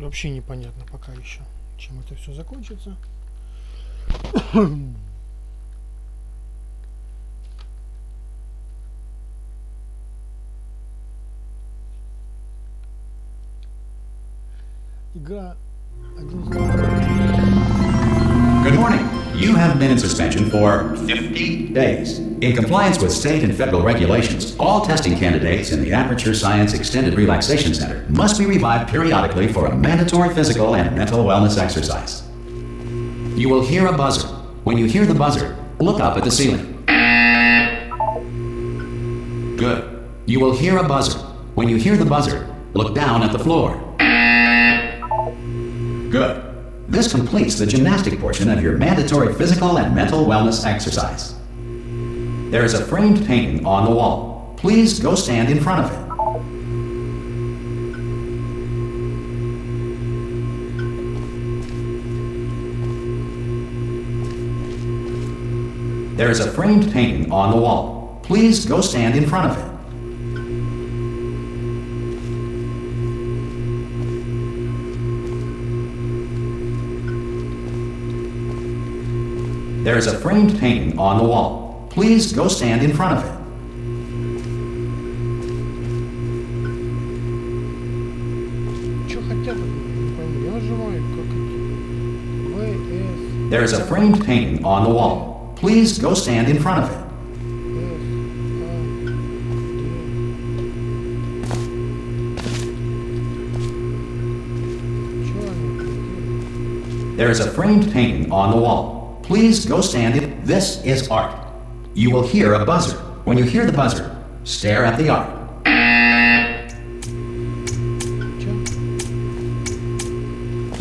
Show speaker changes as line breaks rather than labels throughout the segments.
вообще непонятно пока еще, чем это все закончится. Игра 11.
Good morning. You have been in suspension for 50 days. In compliance with state and federal regulations, all testing candidates in the Aperture Science Extended Relaxation Center must be revived periodically for a mandatory physical and mental wellness exercise. You will hear a buzzer. When you hear the buzzer, look up at the ceiling. Good. You will hear a buzzer. When you hear the buzzer, look down at the floor. Good. This completes the gymnastic portion of your mandatory physical and mental wellness exercise. There is a framed painting on the wall. Please go stand in front of it. There is a framed painting on the wall. Please go stand in front of it. There is a framed painting on the wall. Please go stand in front of it.
Что хотят? Не пойму. Я нажимаю как это.
There is a framed painting on the wall. Please go stand in front of it. There is a framed painting on the wall. Please go stand in. This is art. You will hear a buzzer. When you hear the buzzer, stare at the art.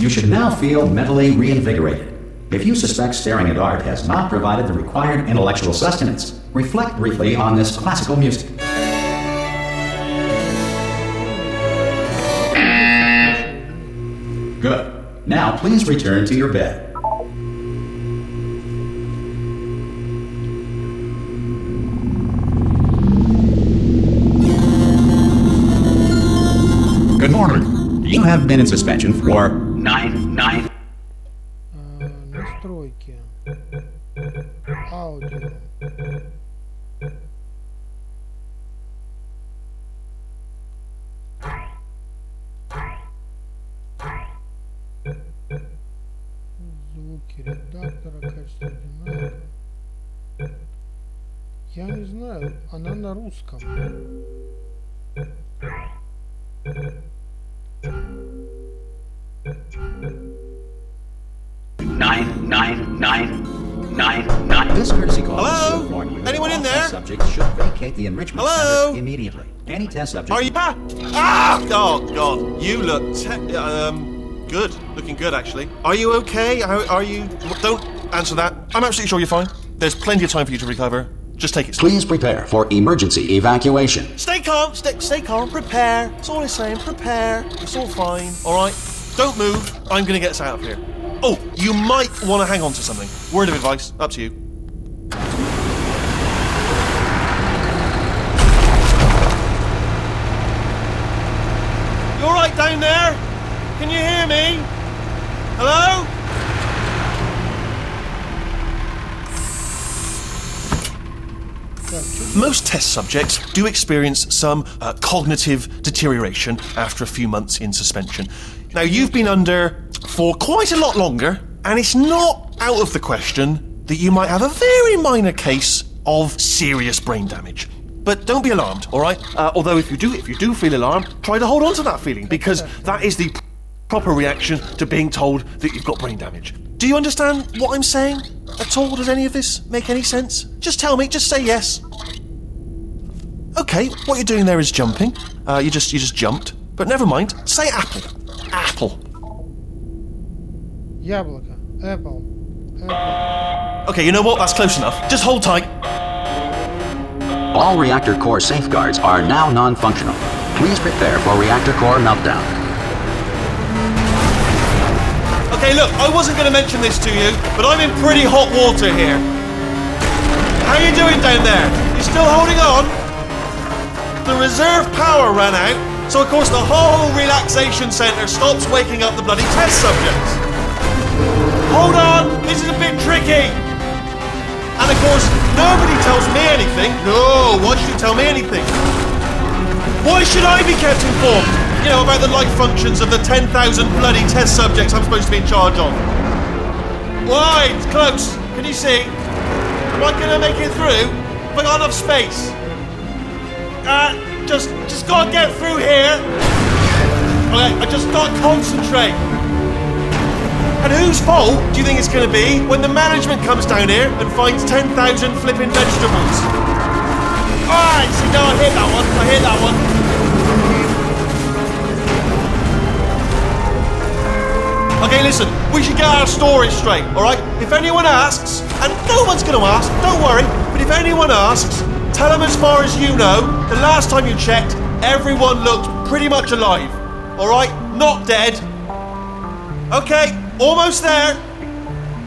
You should now feel mentally reinvigorated. If you suspect staring at art has not provided the required intellectual sustenance, reflect briefly on this classical music. Good. Now please return to your bed. Good morning. You have been in suspension for 9.
Настройки. Аудио. Звуки редактора, качество динамика. Я не знаю, она на русском.
This courtesy call
Hello?
will warn you that
Anyone
all
in there?
test subjects should vacate the enrichment
Hello?
center immediately. Any test subject.
Are you? Oh God! You look good. Looking good, actually. Are you okay? Are you? Don't answer that. I'm absolutely sure you're fine. There's plenty of time for you to recover. Just take it slow.
Please prepare for emergency evacuation.
Stay calm. Stay calm. Prepare. That's all I'm saying. Prepare. It's all fine. All right. Don't move. I'm gonna get us out of here. Oh, you might want to hang on to something. Word of advice. Up to you. You all right down there? Can you hear me? Hello? Most test subjects do experience some cognitive deterioration after a few months in suspension. Now, you've been under for quite a lot longer, and it's not out of the question that you might have a very minor case of serious brain damage. But don't be alarmed, all right? Although if you do feel alarmed, try to hold on to that feeling, because that is the proper reaction to being told that you've got brain damage. Do you understand what I'm saying at all? Does any of this make any sense? Just tell me, just say yes. Okay, what you're doing there is jumping. You just jumped. But never mind, say apple. Apple.
Яблоко. Apple.
Okay, you know what? That's close enough. Just hold tight.
All reactor core safeguards are now non-functional. Please prepare for reactor core meltdown.
Okay, look, I wasn't going to mention this to you, but I'm in pretty hot water here. How you doing down there? You still holding on? The reserve power ran out. So of course the whole relaxation centre stops waking up the bloody test subjects. Hold on, this is a bit tricky. And of course, nobody tells me anything. No, why should you tell me anything? Why should I be kept informed? You know, about the life functions of the 10,000 bloody test subjects I'm supposed to be in charge of. Why? It's close. Can you see? Am I gonna make it through? Have I got enough space? Just gotta get through here. Okay, I just gotta concentrate. And whose fault do you think it's gonna be when the management comes down here and finds 10,000 flipping vegetables? Alright, see, no, I hit that one. I hit that one. Okay, listen, we should get our story straight, alright? If anyone asks, and no one's gonna ask, don't worry, but if anyone asks, tell them as far as you know, the last time you checked, everyone looked pretty much alive. Alright? Not dead. Okay, almost there.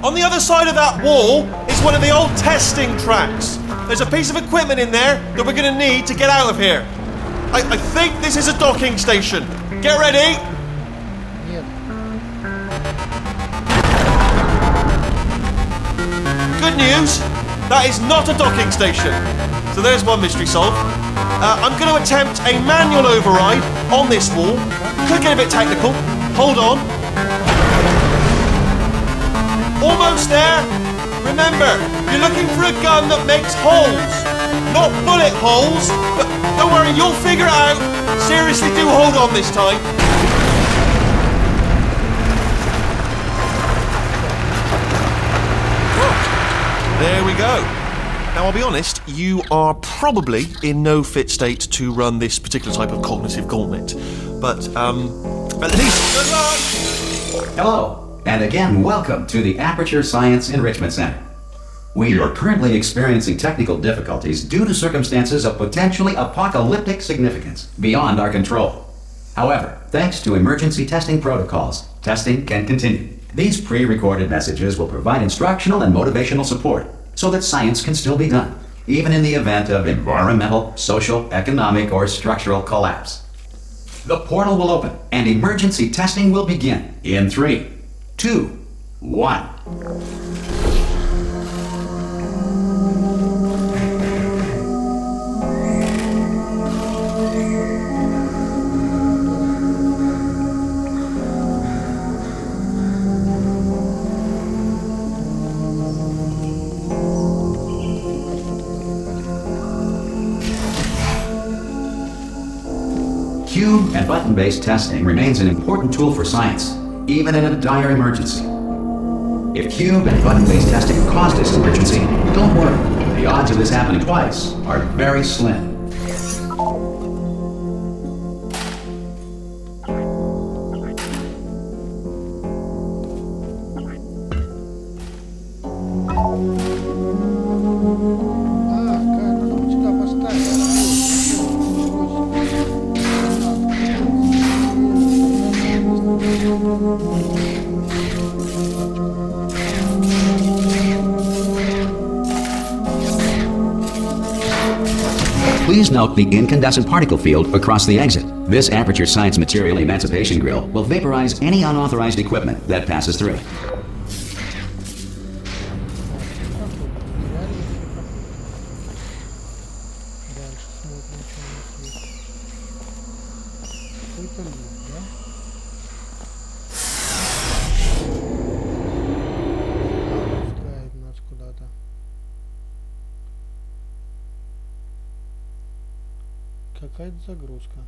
On the other side of that wall is one of the old testing tracks. There's a piece of equipment in there that we're gonna need to get out of here. I think this is a docking station. Get ready.
Нет.
Good news, that is not a docking station. So there's one mystery solved. I'm going to attempt a manual override on this wall. Could get a bit technical. Hold on. Almost there. Remember, you're looking for a gun that makes holes. Not bullet holes. But don't worry, you'll figure it out. Seriously, do hold on this time. There we go. Now, I'll be honest, you are probably in no fit state to run this particular type of cognitive gauntlet. But, at least... Good luck!
Hello, and again, welcome to the Aperture Science Enrichment Center. We are currently experiencing technical difficulties due to circumstances of potentially apocalyptic significance beyond our control. However, thanks to emergency testing protocols, testing can continue. These pre-recorded messages will provide instructional and motivational support so that science can still be done, even in the event of environmental, social, economic, or structural collapse. The portal will open and emergency testing will begin in 3, 2, 1. Cube and button-based testing remains an important tool for science, even in a dire emergency. If cube and button-based testing caused this emergency, don't worry. The odds of this happening twice are very slim. Please note the incandescent particle field across the exit. This Aperture Science Material Emancipation Grill will vaporize any unauthorized equipment that passes through.
Какая-то загрузка.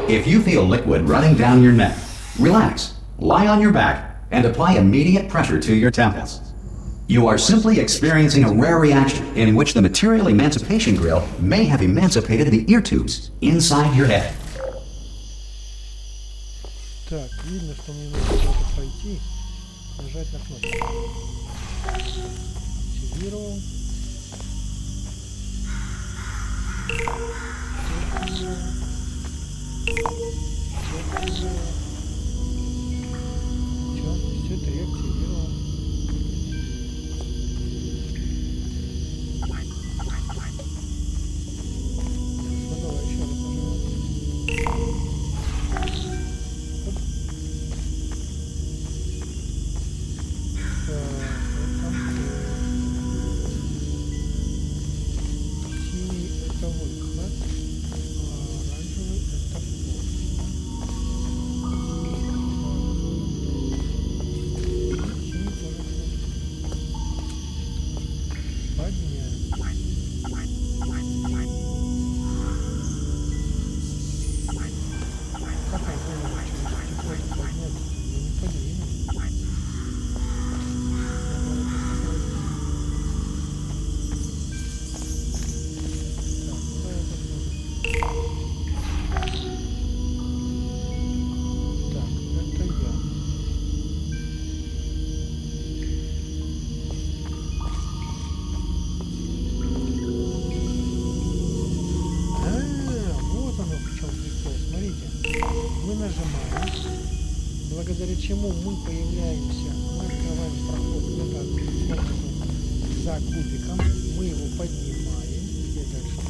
If you feel liquid running down your neck, relax, lie on your back, and apply immediate pressure to your temples. You are simply experiencing a rare reaction in which the Material Emancipation Grill may have emancipated the ear tubes inside your head.
Так, видно, что мне нужно куда-то пойти. Нажать на кнопку. Активировал. Все 3 активировал. благодаря чему мы появляемся, мы открываем проход за кубиком, мы его поднимаем, где дальше,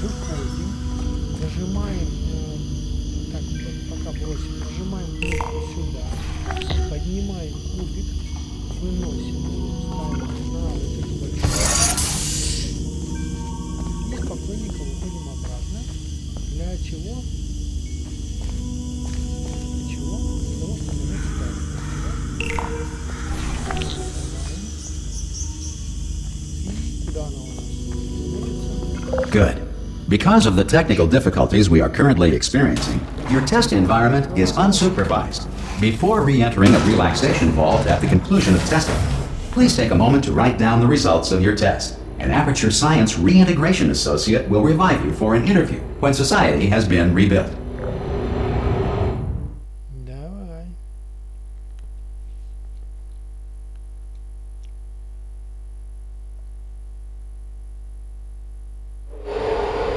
выходим, нажимаем, так, пока бросим, нажимаем кнопку сюда, поднимаем кубик, выносим его, ставим на вот эту большую, и спокойненько выходим обратно. Для чего? Для чего? Для того, чтобы нажать сюда. И куда она у нас?
Good. Because of the technical difficulties we are currently experiencing, your test environment is unsupervised. Before re-entering a relaxation vault at the conclusion of testing, please take a moment to write down the results of your test. An Aperture Science Reintegration Associate will revive you for an interview when society has been rebuilt.
Давай.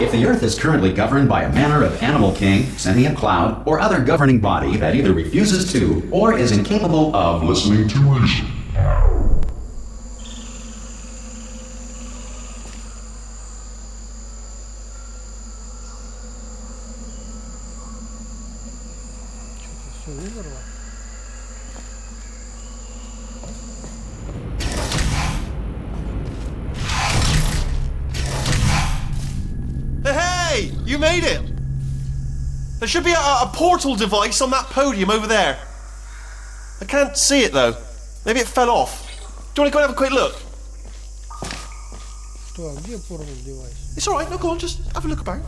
If the Earth is currently governed by a manner of animal king, sentient cloud, or other governing body that either refuses to or is incapable of listening to reason,
Все выбрала.
Hey, you made it! There should be a portal device on that podium over there. I can't see it though. Maybe it fell off. Do you want to go and have a quick look?
Что, а где порвал девайс?
It's alright, no, go on, just have a look about.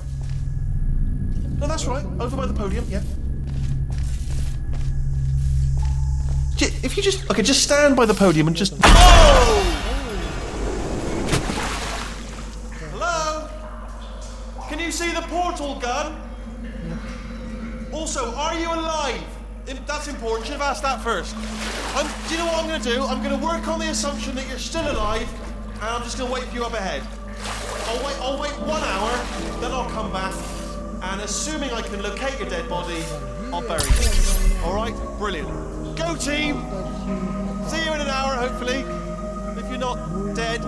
No, that's right, over by the podium, yeah. If you just, okay, just stand by the podium and just... Oh! Hello? Can you see the portal gun? Also, are you alive? That's important, should have asked that first. Do you know what I'm going to do? I'm going to work on the assumption that you're still alive, and I'm just going to wait for you up ahead. I'll wait 1 hour, then I'll come back, and assuming I can locate your dead body, I'll bury you. Alright? Brilliant. Go team! See you in an hour, hopefully. If you're not dead.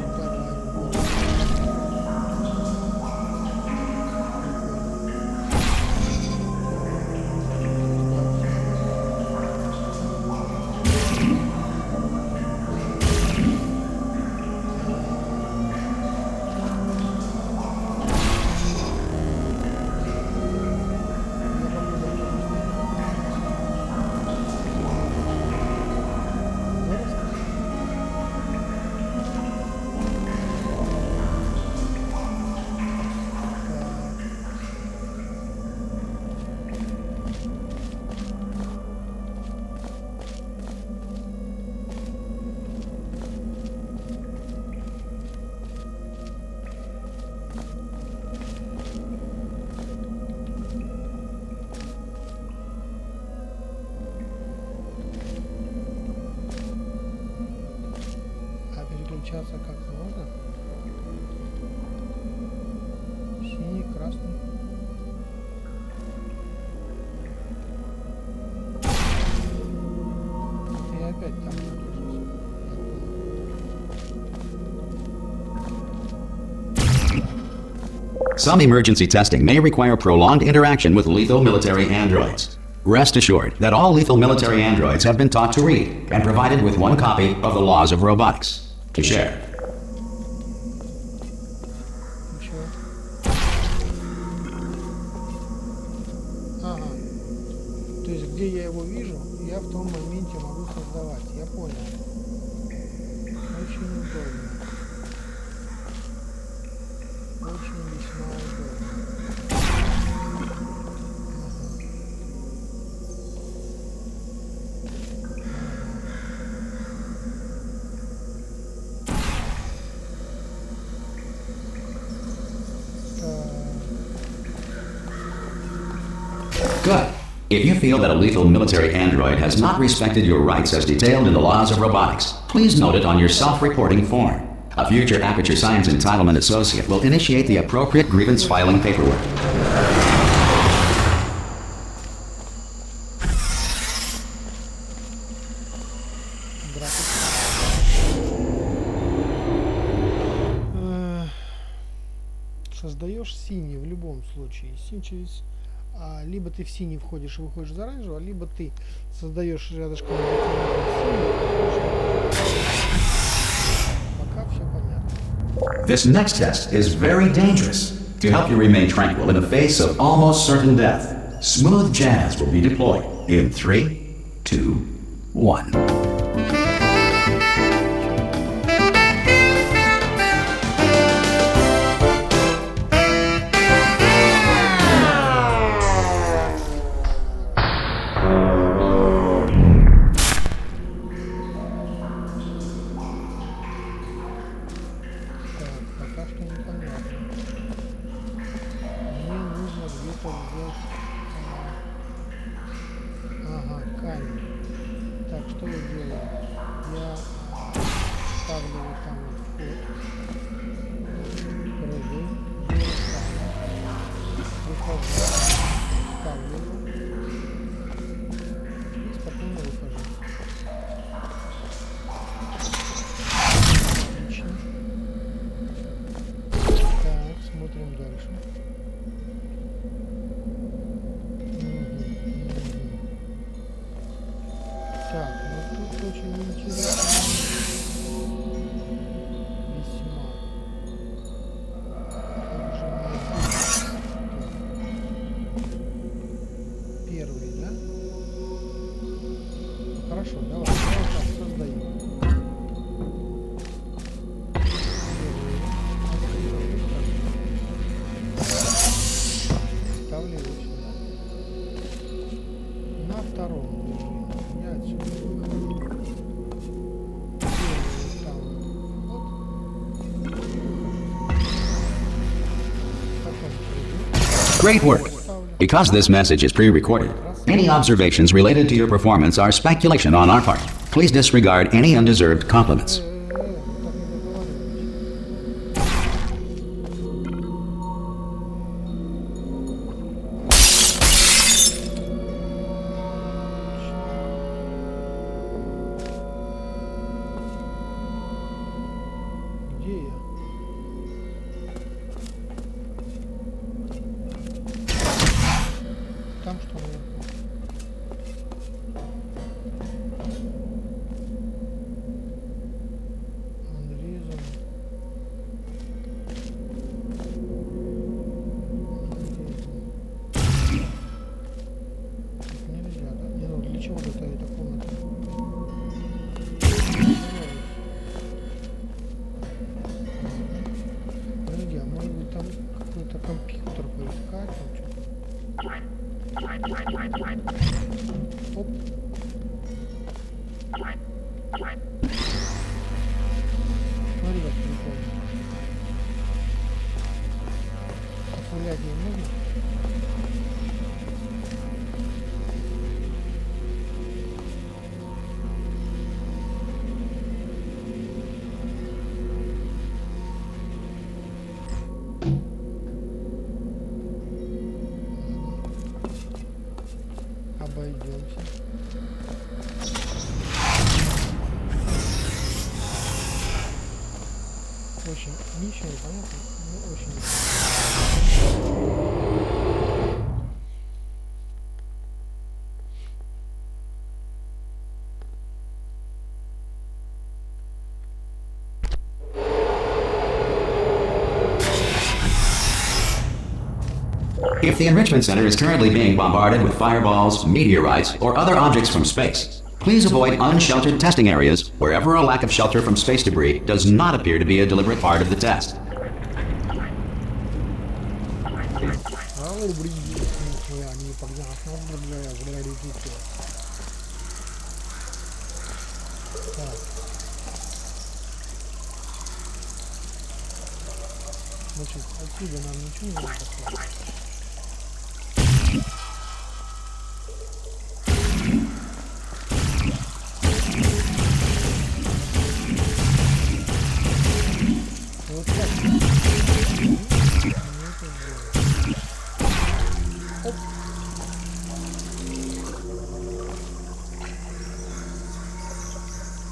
Переключаться как можно? Синий, красный. И опять там.
some emergency testing may require prolonged interaction with lethal military androids. Rest assured that all lethal military androids have been taught to read and provided with one copy of the laws of robotics to share.
Ага. То есть, где я его вижу, я в том моменте могу создавать. Я понял. Очень удобно. Очень весьма удобно.
Good. If you feel that a lethal military android has not respected your rights as detailed in the laws of robotics, please note it on your self-reporting form. A future Aperture Science Entitlement Associate will initiate the appropriate grievance filing paperwork.
создаешь синий в любом случае. Либо ты в синий входишь и выходишь из оранжевого, либо ты создаешь рядышком синий. Пока все понятно.
This next test is very dangerous. To help you remain tranquil in the face of almost certain death, smooth jazz will be deployed in 3, 2, 1.
Пока что непонятно. Мне нужно где-то взять... Ага, камень. Так, что я делаю? Я ставлю вот там вот вход. Прыгаю. Делаю камень. Выхожу. Ставлю его. И спокойно выхожу. Отлично. Так, смотрим дальше. Так, ну тут очень интересно. Весьма. Тут же первый, да? Хорошо, давай так создаем. Ставлю его сюда. На втором движении я отсюда выхожу. Первый там вот. Потом прыгаю.
Great work. Because this message is pre-recorded, any observations related to your performance are speculation on our part. Please disregard any undeserved compliments.
Так не договаривались. Где я? Там что наверху? Анрезом. Так нельзя, да? Не, ну для чего это эта комната? Подожди, а может быть там какой-то компьютер поискать, там что-то? Оп. Смотри, как прикольно. Погулять не можно? Обойдемся. Очень ничего не понятно, но очень
If the Enrichment Center is currently being bombarded with fireballs, meteorites, or other objects from space, please avoid unsheltered testing areas wherever a lack of shelter from space debris does not appear to be a deliberate part of the test.
Значит, отсюда нам ничего не надо послать. Вот так. Оп.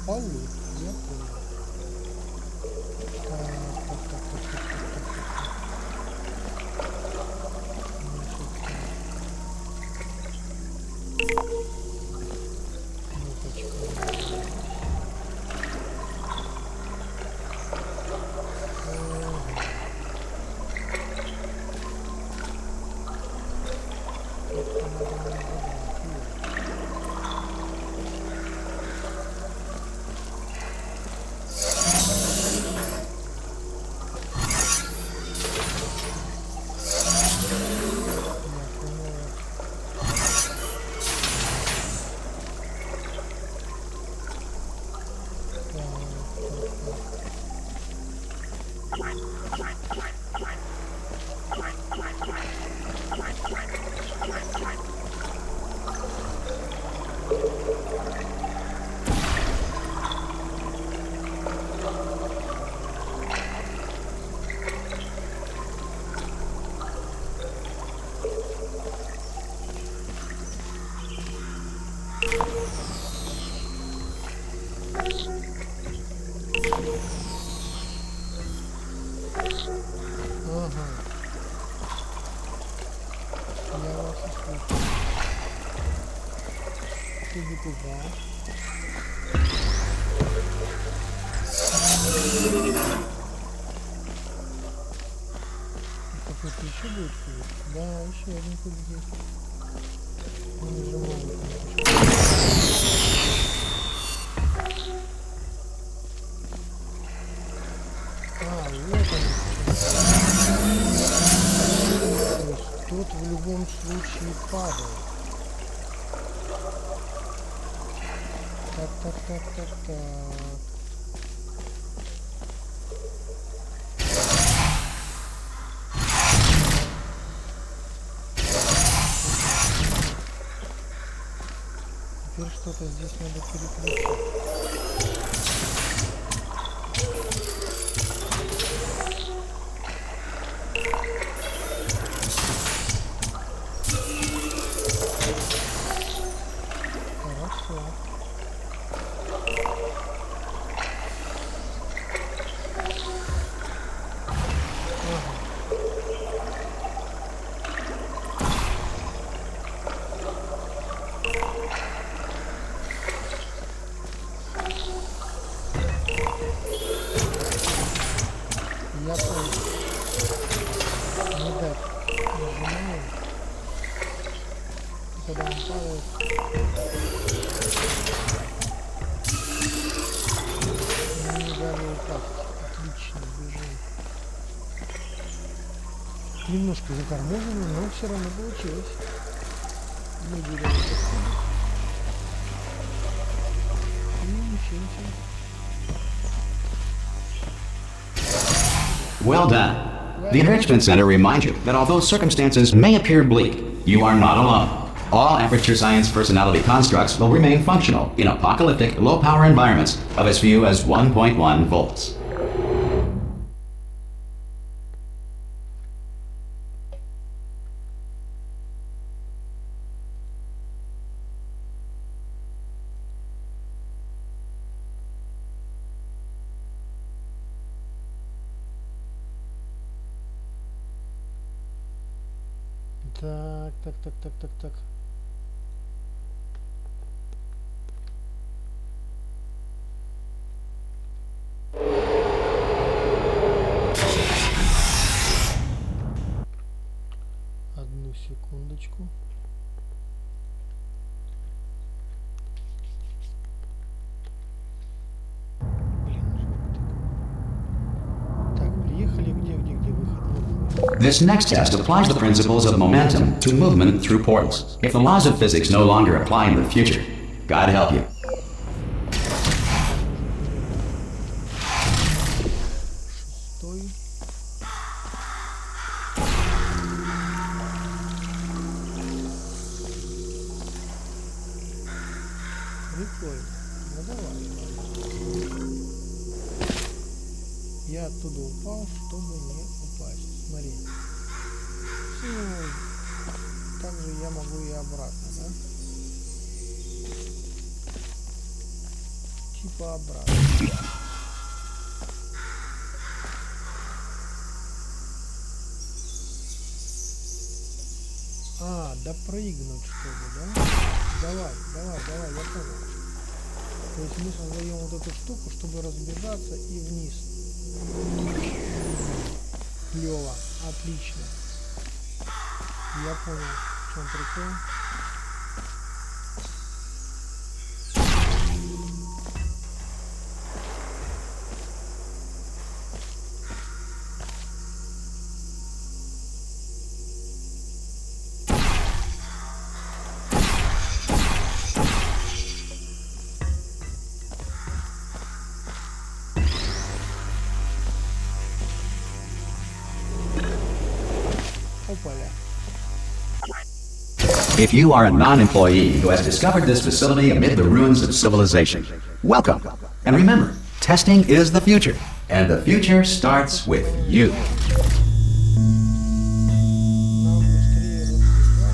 Полы. Я понял. Так. Ага. Я вас и слышу. Ты не пугал. Какой-то еще будет кубик? Да, еще один кубик есть. Мы нажимаем кнопочку. А, вот он. То есть тот в любом случае падает. Так. Теперь что-то здесь надо переключить. Хорошо. Я понял. Не дать. Нажимаем. Когда он падает. Не дали упасть. Отлично, бежим. Немножко заторможено, но все равно получилось. Мы берем этот кубик. И ничего.
Well done. The Enrichment Center reminds you that although circumstances may appear bleak, you are not alone. All Aperture Science personality constructs will remain functional in apocalyptic, low-power environments of as few as 1.1 volts.
Так. Одну секундочку. Так, приехали, где выход?
This next test applies the principles of momentum to movement through portals. If the laws of physics no longer apply in the future, God help you.
Стой. Прикольно. Ну давай. Я оттуда упал, чтобы не упасть. Смотри. Ну, также я могу и обратно, да? Типа обратно. А, допрыгнуть чтобы, да? Давай, я понял. То есть мы создаем вот эту штуку, чтобы разбежаться и вниз. Клево, отлично. Я понял, в чем прикол.
If you are a non-employee who has discovered this facility amid the ruins of civilization, welcome. And remember, testing is the future, and the future starts with you.
Нам быстрее разбираться. Так,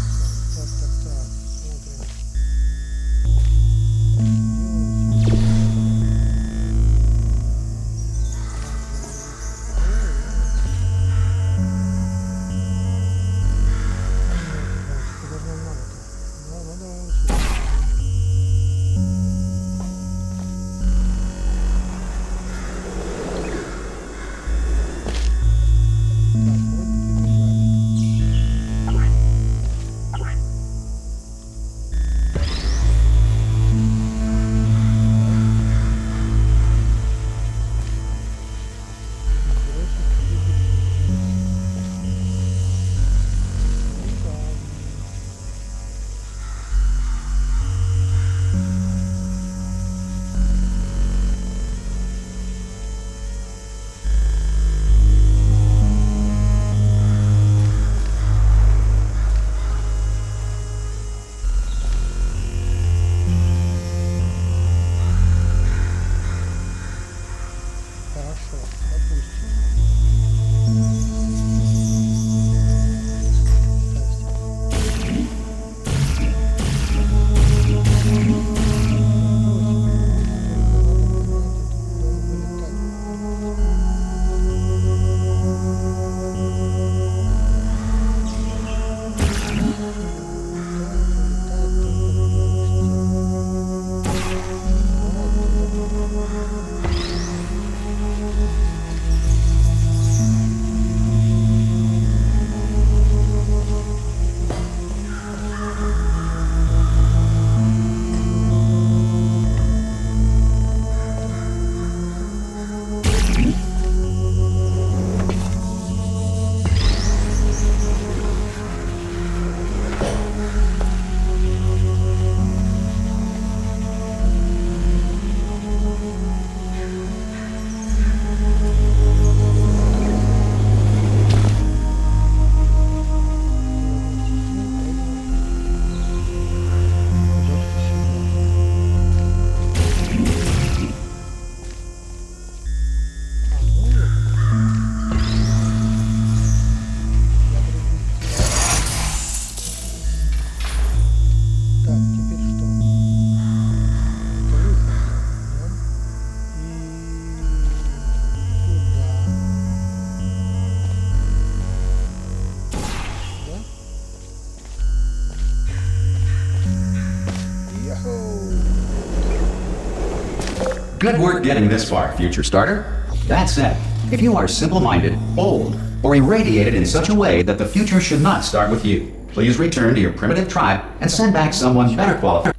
Good work getting this far, future starter. That said, if you are simple-minded, old, or irradiated in such a way that the future should not start with you, please return to your primitive tribe and send back someone better qualified.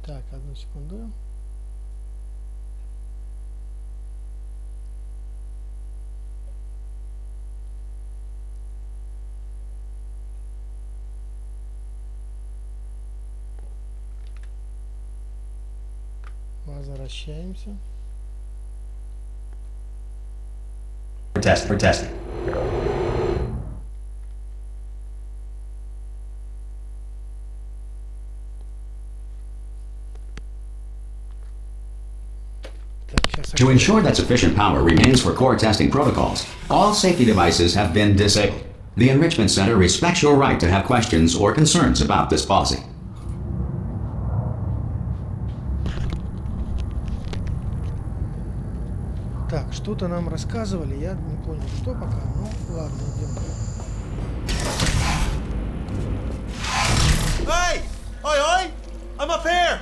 Так, одну секунду. Возвращаемся.
For testing.
Так, сейчас
To ensure that sufficient power remains for core testing protocols, all safety devices have been disabled. The Enrichment Center respects your right to have questions or concerns about this policy.
Так, что-то нам рассказывали, я не понял, что пока. Ну, ладно, идем.
Hey! Oi, oi! I'm up here!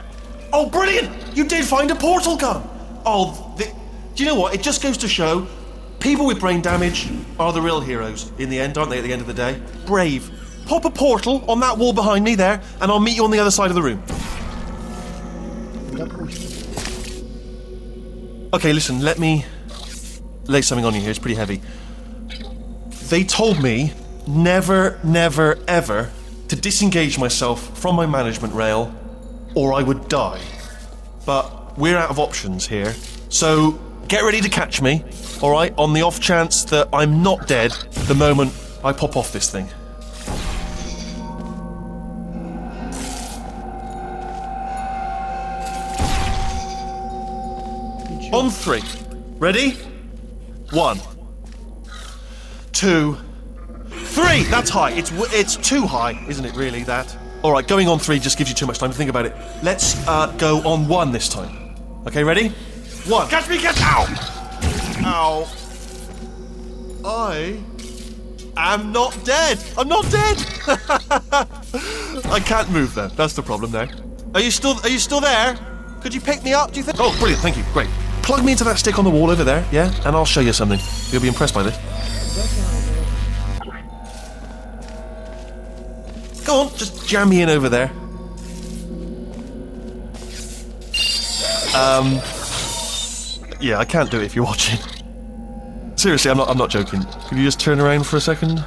Oh, brilliant! You did find a portal gun! Oh, do you know what? It just goes to show people with brain damage are the real heroes in the end, aren't they, at the end of the day? Brave. Pop a portal on that wall behind me there, and I'll meet you on the other side of the room.
Допустим.
Okay, listen, let me lay something on you here. It's pretty heavy. They told me never, never, ever to disengage myself from my management rail or I would die. But we're out of options here. So get ready to catch me, all right, on the off chance that I'm not dead the moment I pop off this thing. on 3. Ready? 1, 2, 3. That's high. It's too high, isn't it? Really, that. All right, going on 3 just gives you too much time to think about it. Let's go on 1 this time. Okay, ready? 1. Catch me! Ow! I am not dead. I'm not dead. I can't move though. That's the problem now. Are you still there? Could you pick me up? Do you think? Oh, brilliant! Thank you. Great. Plug me into that stick on the wall over there, yeah, and I'll show you something. You'll be impressed by this. Go on, just jam me in over there. Yeah, I can't do it if you're watching. Seriously, I'm not joking. Could you just turn around for a second?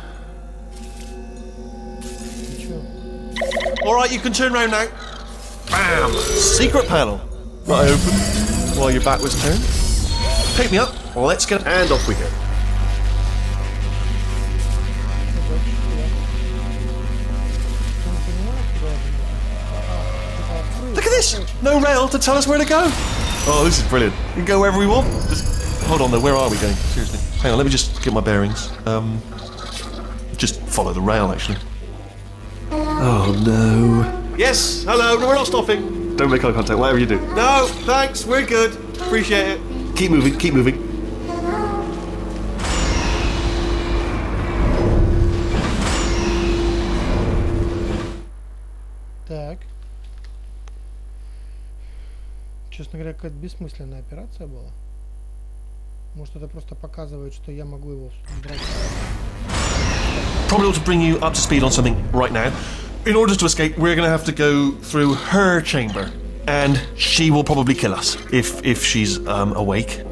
All right, you can turn around now. Bam! Secret panel. Right open while your back was turned. Pick me up. Let's get and off we go. Look at this! No rail to tell us where to go. Oh, this is brilliant. We can go wherever we want. Just hold on though. Where are we going? Seriously. Hang on. Let me just get my bearings. Just follow the rail, actually. Oh no. Yes. Hello. No, we're not stopping. Don't make eye contact. Whatever you do. No. Thanks. We're good. Appreciate it. Keep moving. Keep moving.
Так. Честно говоря, какая-то бессмысленная операция была. Может, это просто показывает, что я могу его брать.
Probably ought to bring you up to speed on something right now. In order to escape, we're going to have to go through her chamber, and she will probably kill us if she's awake.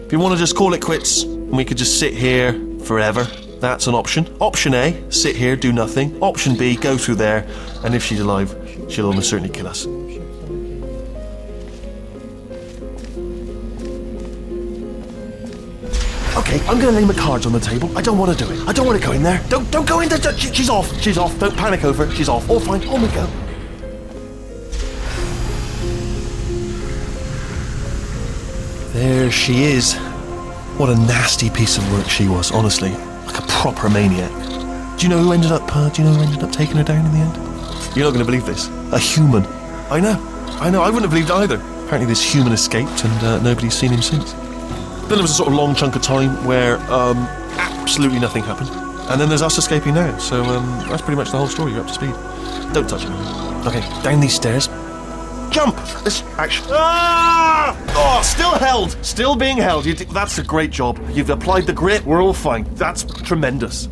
If you want to just call it quits, and we could just sit here forever, that's an option. Option A, sit here, do nothing. Option B, go through there, and if she's alive, she'll almost certainly kill us. Okay, I'm gonna lay my cards on the table. I don't want to do it. I don't want to go in there. Don't go in there. She's off. She's off. Don't panic over. She's off. All fine. On we go. There she is. What a nasty piece of work she was, honestly. Like a proper maniac. Do you know who ended up taking her down in the end? You're not going to believe this. A human. I know. I wouldn't have believed it either. Apparently this human escaped and nobody's seen him since. Then there was a sort of long chunk of time where absolutely nothing happened. And then there's us escaping now. So that's pretty much the whole story. You're up to speed. Don't touch it. Okay, down these stairs. Jump! This action. Ah! Oh, still held. Still being held. That's a great job. You've applied the grit. We're all fine. That's tremendous.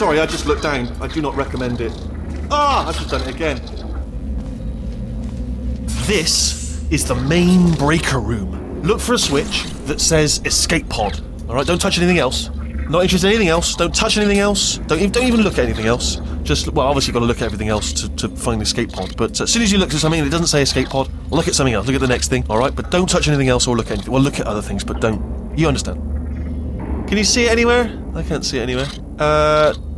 I just looked down. I do not recommend it. I've just done it again. This is the main breaker room. Look for a switch that says escape pod. All right, don't touch anything else. Not interested in anything else. Don't touch anything else. Don't even look at anything else. Just, well, obviously you've got to look at everything else to find the escape pod. But as soon as you look at something and it doesn't say escape pod, look at something else. Look at the next thing. All right, but don't touch anything else or look at anything. Well, look at other things, but don't. You understand? Can you see it anywhere? I can't see it anywhere.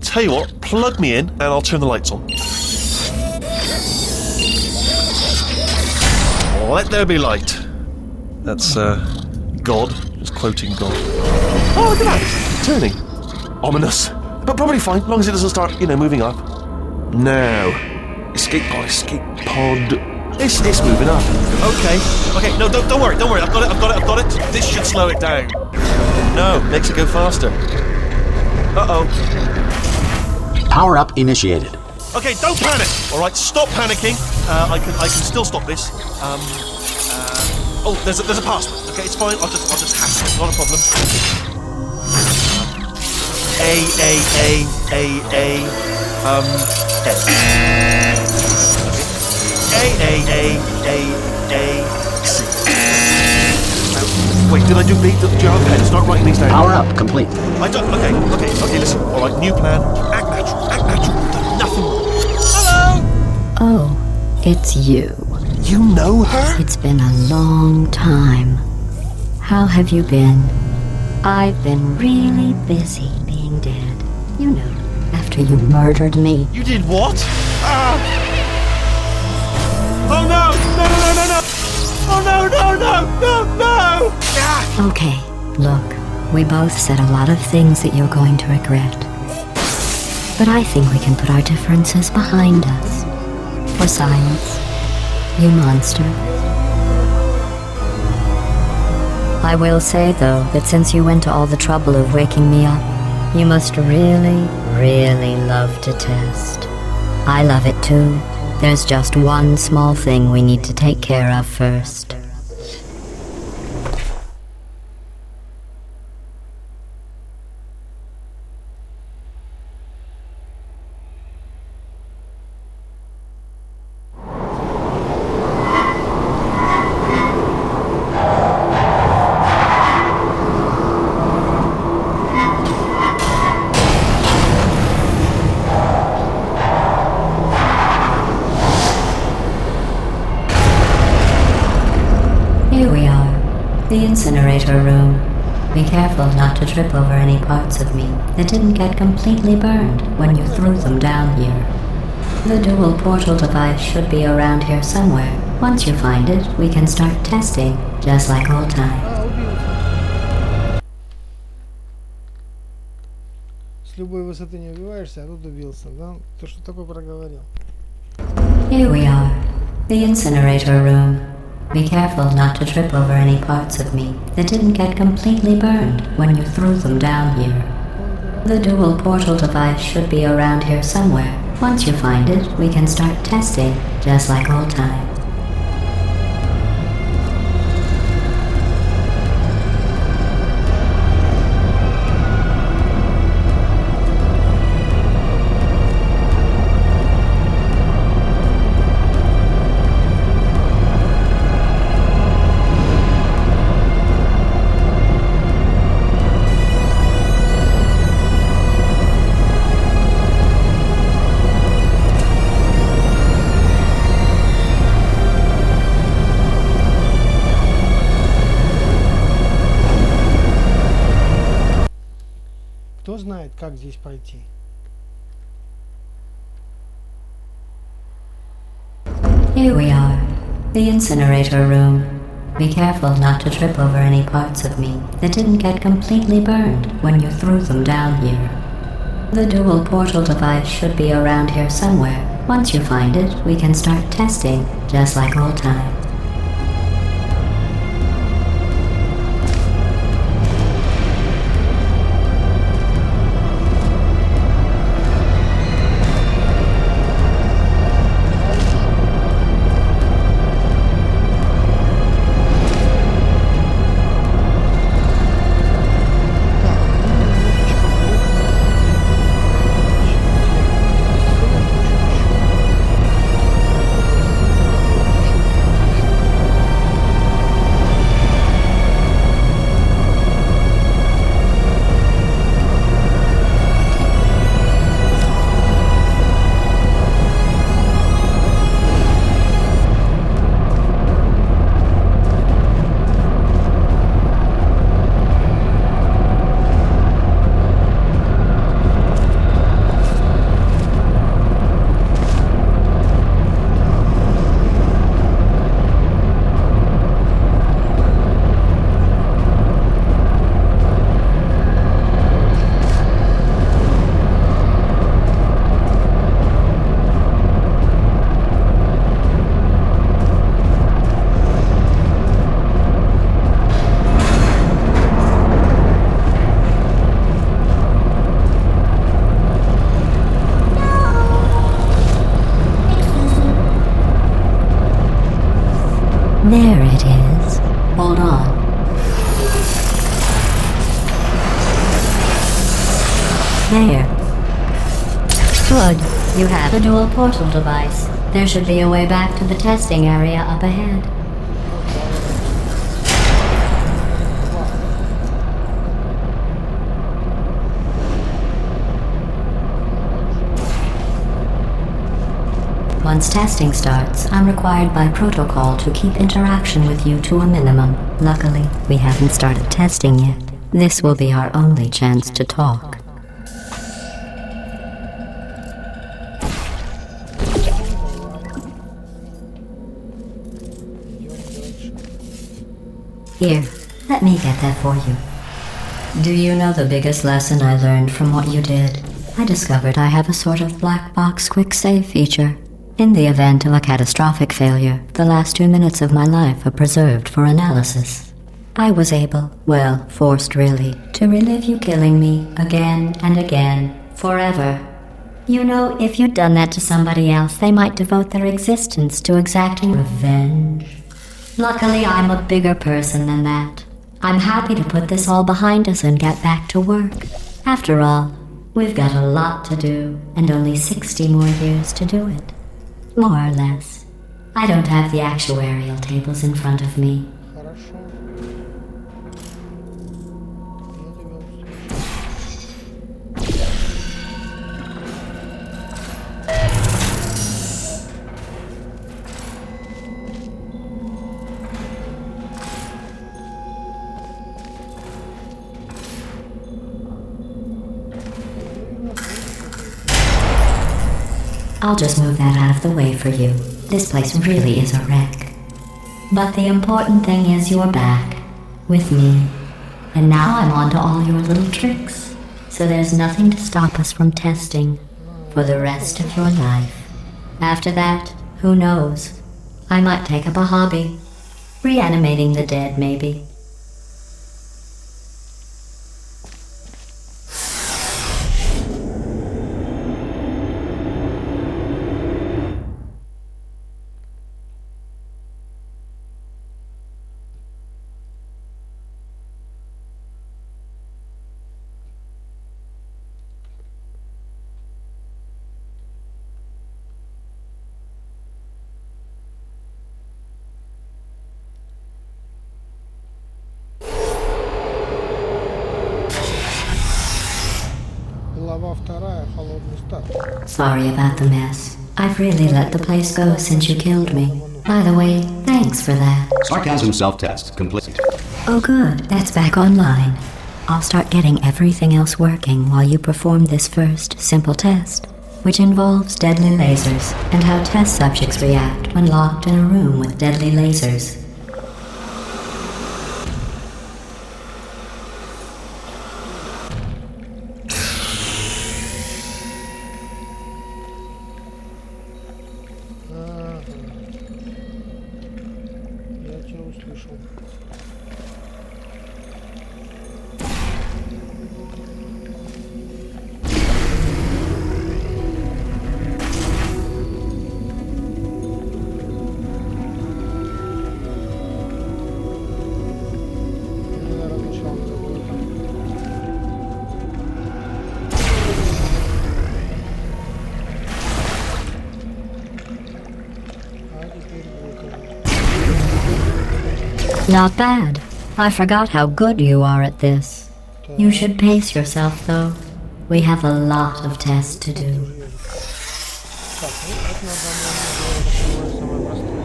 Tell you what, plug me in and I'll turn the lights on. Let there be light. That's, God. Just quoting God. Oh, look at that. It's turning. Ominous. But probably fine, as long as it doesn't start, moving up. Now. Escape pod. It's moving up. Okay, no, don't worry. I've got it. This should slow it down. No, makes it go faster. Uh-oh.
Power up initiated.
Okay, don't panic. All right, stop panicking. I can still stop this. Oh, there's a password. Okay, it's fine. I'll just hack it. Not a problem. C. Wait, did I do B? Do you have a pen? Start writing these down.
Power up complete.
I don't. Okay, listen. All right, new plan. Act natural. Nothing more. Hello!
Oh, it's you.
You know her?
It's been a long time. How have you been? I've been really busy being dead. You know, after you murdered me.
You did what? Ah! Oh no! No, no, no, no, no! Oh no, no, no, no, no! Ah!
Okay, look, we both said a lot of things that you're going to regret. But I think we can put our differences behind us. For science, you monster. I will say, though, that since you went to all the trouble of waking me up, you must really, really love to test. I love it too. There's just one small thing we need to take care of first. Here we are, the incinerator room. Be careful not to trip over any parts of me that didn't get completely burned when you threw them down here. The dual portal device should be around here somewhere. Once you find it, we can start testing, just like old times.
С любой высоты не убиваешься, а тут убился, да? То, что такое проговорил.
Here we are, the incinerator room. Be careful not to trip over any parts of me that didn't get completely burned when you threw them down here. The dual portal device should be around here somewhere. Once you find it, we can start testing, just like old times.
Кто знает, как здесь пройти?
Here we are, the incinerator room. Be careful not to trip over any parts of me that didn't get completely burned when you threw them down here. The dual portal device should be around here somewhere. Once you find it, we can start testing, just like old times. There it is. Hold on. There. Good. You have a dual portal device. There should be a way back to the testing area up ahead. Once testing starts, I'm required by protocol to keep interaction with you to a minimum. Luckily, we haven't started testing yet. This will be our only chance to talk. Here, let me get that for you. Do you know the biggest lesson I learned from what you did? I discovered I have a sort of black box quick save feature. In the event of a catastrophic failure, the last 2 minutes of my life are preserved for analysis. I was able, well, forced really, to relive you killing me again and again, forever. You know, if you'd done that to somebody else, they might devote their existence to exacting revenge. Luckily, I'm a bigger person than that. I'm happy to put this all behind us and get back to work. After all, we've got a lot to do, and only 60 more years to do it. More or less. I don't have the actuarial tables in front of me.
Хорошо.
I'll just move that out of the way for you. This place really is a wreck. But the important thing is you're back, with me. And now I'm on to all your little tricks. So there's nothing to stop us from testing for the rest of your life. After that, who knows? I might take up a hobby. Reanimating the dead, maybe.
Глава 2, холодный старт.
Sorry about the mess. I've really let the place go since you killed me. By the way, thanks for that.
Sarcasm self-test complete.
Oh good, that's back online. I'll start getting everything else working while you perform this first, simple test, which involves deadly lasers and how test subjects react when locked in a room with deadly lasers.
Ага. Я тебя услышал. Я размышлял какой-то. А теперь выполнить.
Not bad. I forgot how good you are at this. You should pace yourself, though. We have a lot of tests to do.
Так, ну это на данный момент самое простое.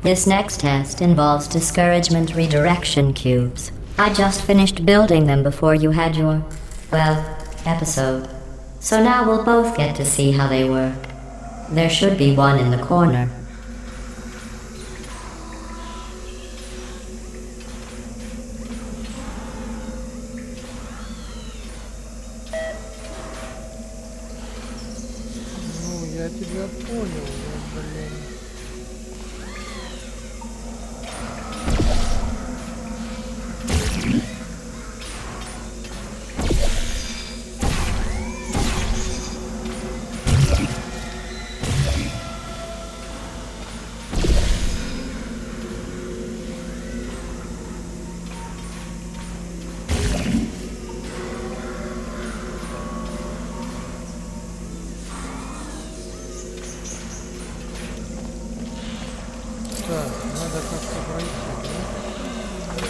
This next test involves discouragement redirection cubes. I just finished building them before you had your, well, episode. So now we'll both get to see how they work. There should be one in the corner.
Ну, я тебя понял, но, блин. Так, надо как-то пройти, да?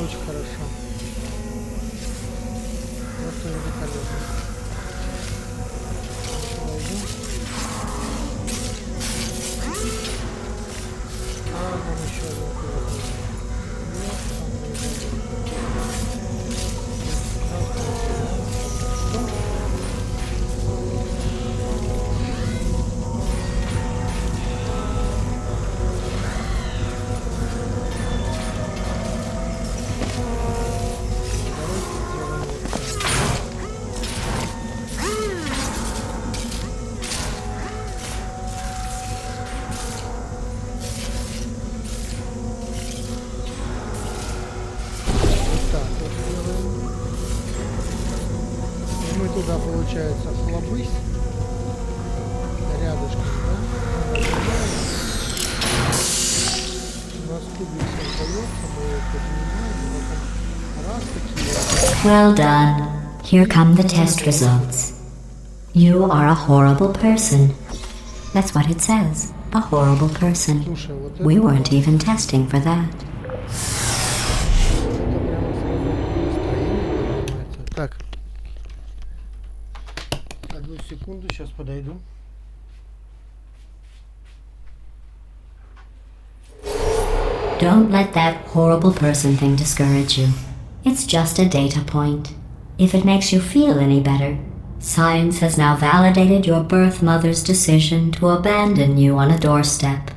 очень хорошо. Просто великолепно. Войду. А, там еще один кулак. Туда получается хлобысь рядышком, да? У нас кубик создается, мы его поднимаем, потом раз такие.
Well done. Here come the test results. You are a horrible person. That's what it says. A horrible person.
Слушай, вот это
We weren't even testing for that.
прямо сразу настроение поднимается. Так. Одну секунду, сейчас подойду.
Don't let that horrible person thing discourage you. It's just a data point. If it makes you feel any better, science has now validated your birth mother's decision to abandon you on a doorstep.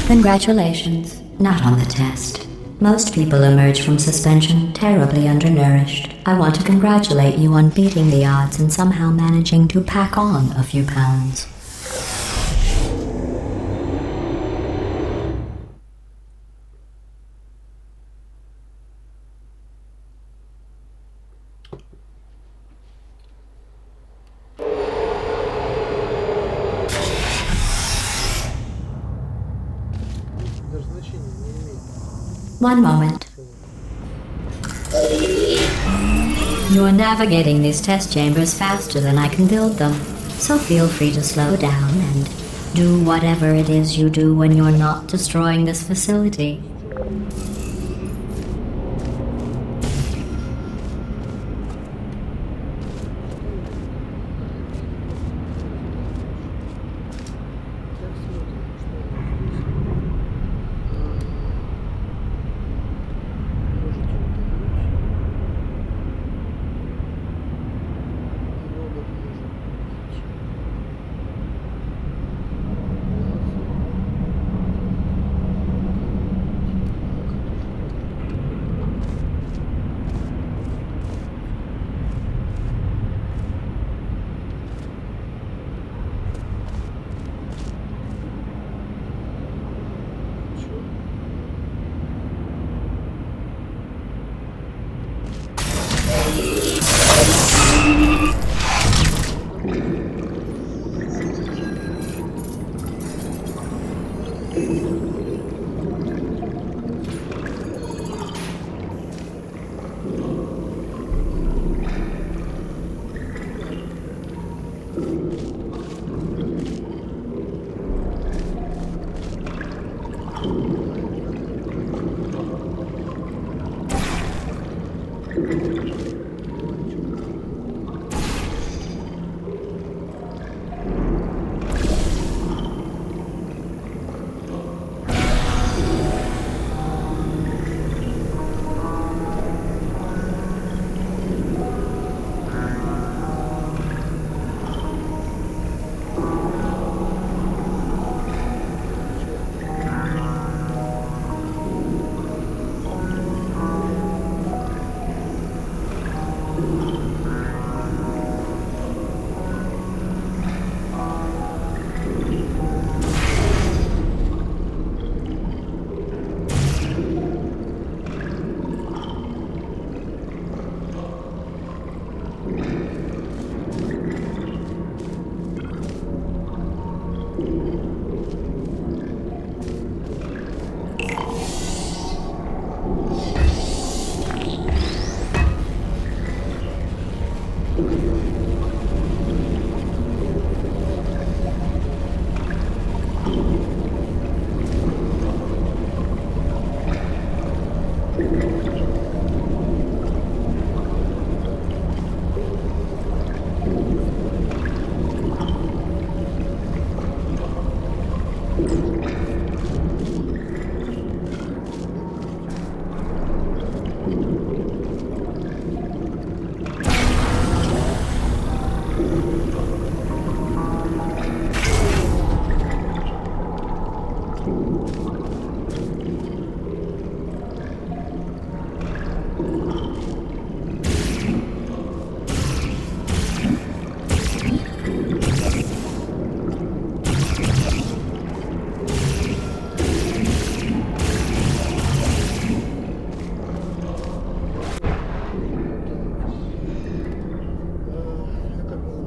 Congratulations. Not on the test. Most people emerge from suspension terribly undernourished. I want to congratulate you on beating the odds and somehow managing to pack on a few pounds.
Даже значения не имеет.
One moment. You're navigating these test chambers faster than I can build them, so feel free to slow down and do whatever it is you do when you're not destroying this facility.
Так, смотрим, что у нас здесь. Можете утонуть. Робот может убить.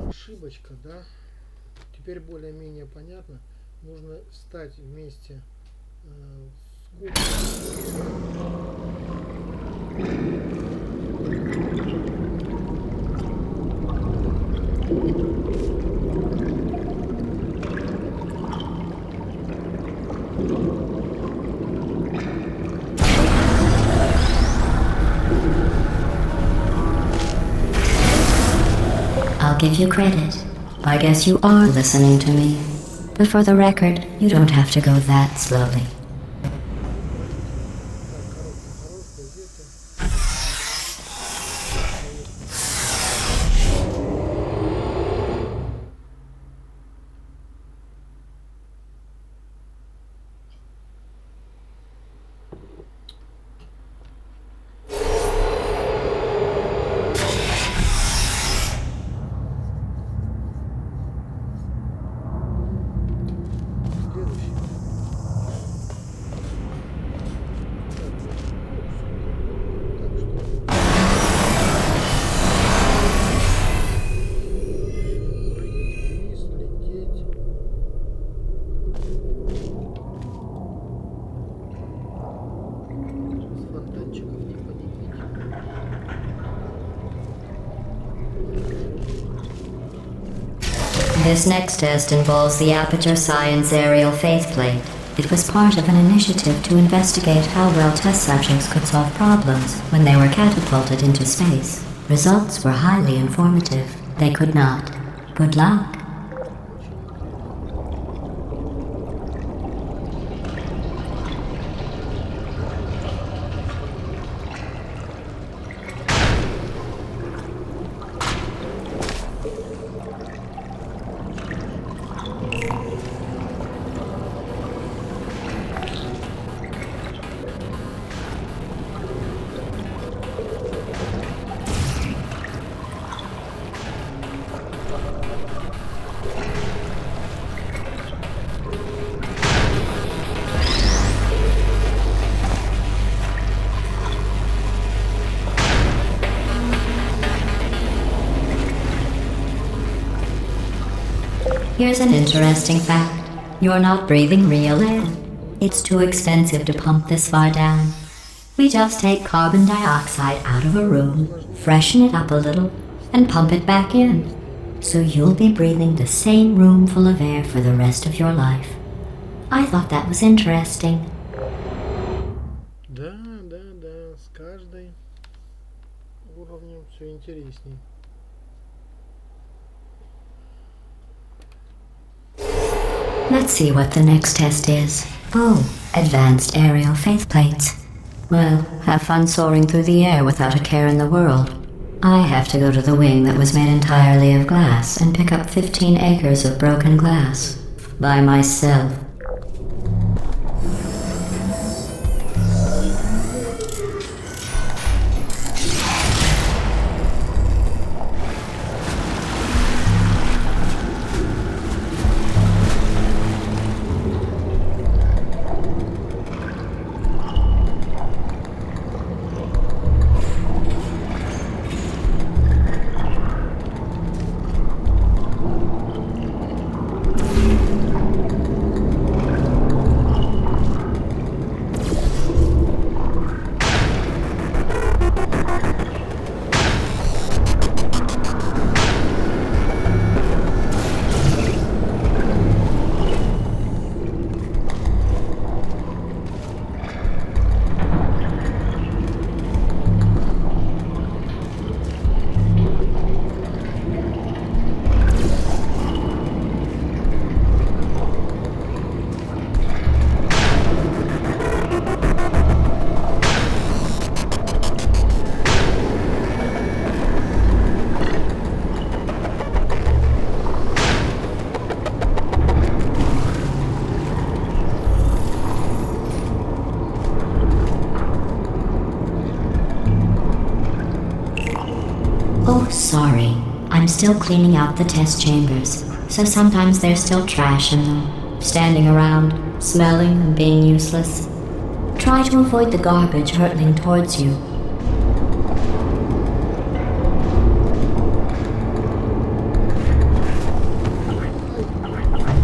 Ошибочка, да? Теперь более-менее понятно. Нужно встать вместе с губкой.
I'll give you credit. I guess you are listening to me. But for the record, you don't have to go that slowly. This next test involves the Aperture Science Aerial Faceplate. It was part of an initiative to investigate how well test subjects could solve problems when they were catapulted into space. Results were highly informative. They could not. Good luck. Here's an interesting fact. You're not breathing real air. It's too expensive to pump this far down. We just take carbon dioxide out of a room, freshen it up a little, and pump it back in. So you'll be breathing the same room full of air for the rest of your life. I thought that was interesting.
Да, с каждым уровнем все интересней.
Let's see what the next test is. Oh, advanced aerial faceplates. Well, have fun soaring through the air without a care in the world. I have to go to the wing that was made entirely of glass and pick up 15 acres of broken glass. By myself. Oh, sorry. I'm still cleaning out the test chambers, so sometimes there's still trash in them, standing around, smelling and being useless. Try to avoid the garbage hurtling towards you.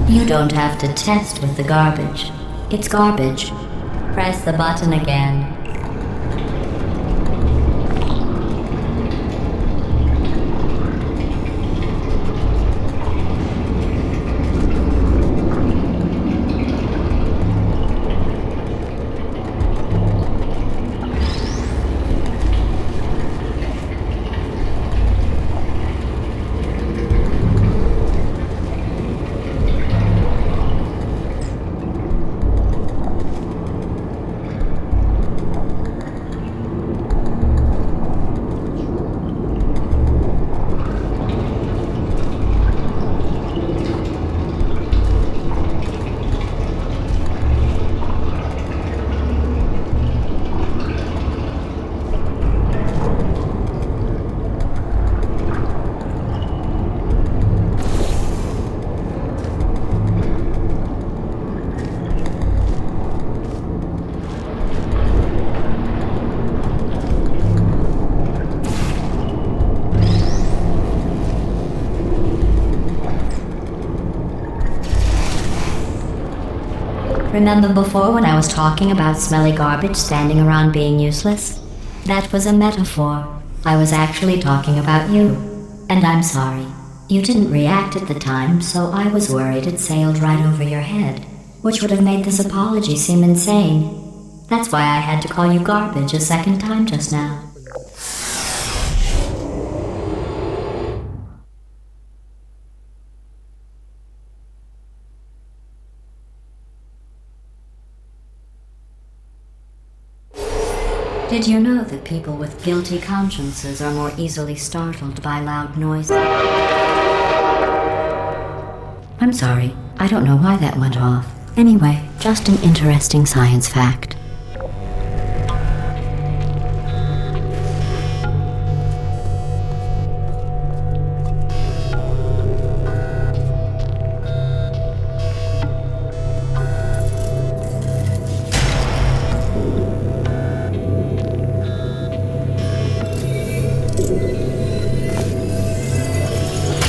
You don't have to test with the garbage. It's garbage. Press the button again. Remember before when I was talking about smelly garbage standing around being useless? That was a metaphor. I was actually talking about you. And I'm sorry. You didn't react at the time, so I was worried it sailed right over your head, which would have made this apology seem insane. That's why I had to call you garbage a second time just now. Did you know that people with guilty consciences are more easily startled by loud noises? I'm sorry, I don't know why that went off. Anyway, just an interesting science fact.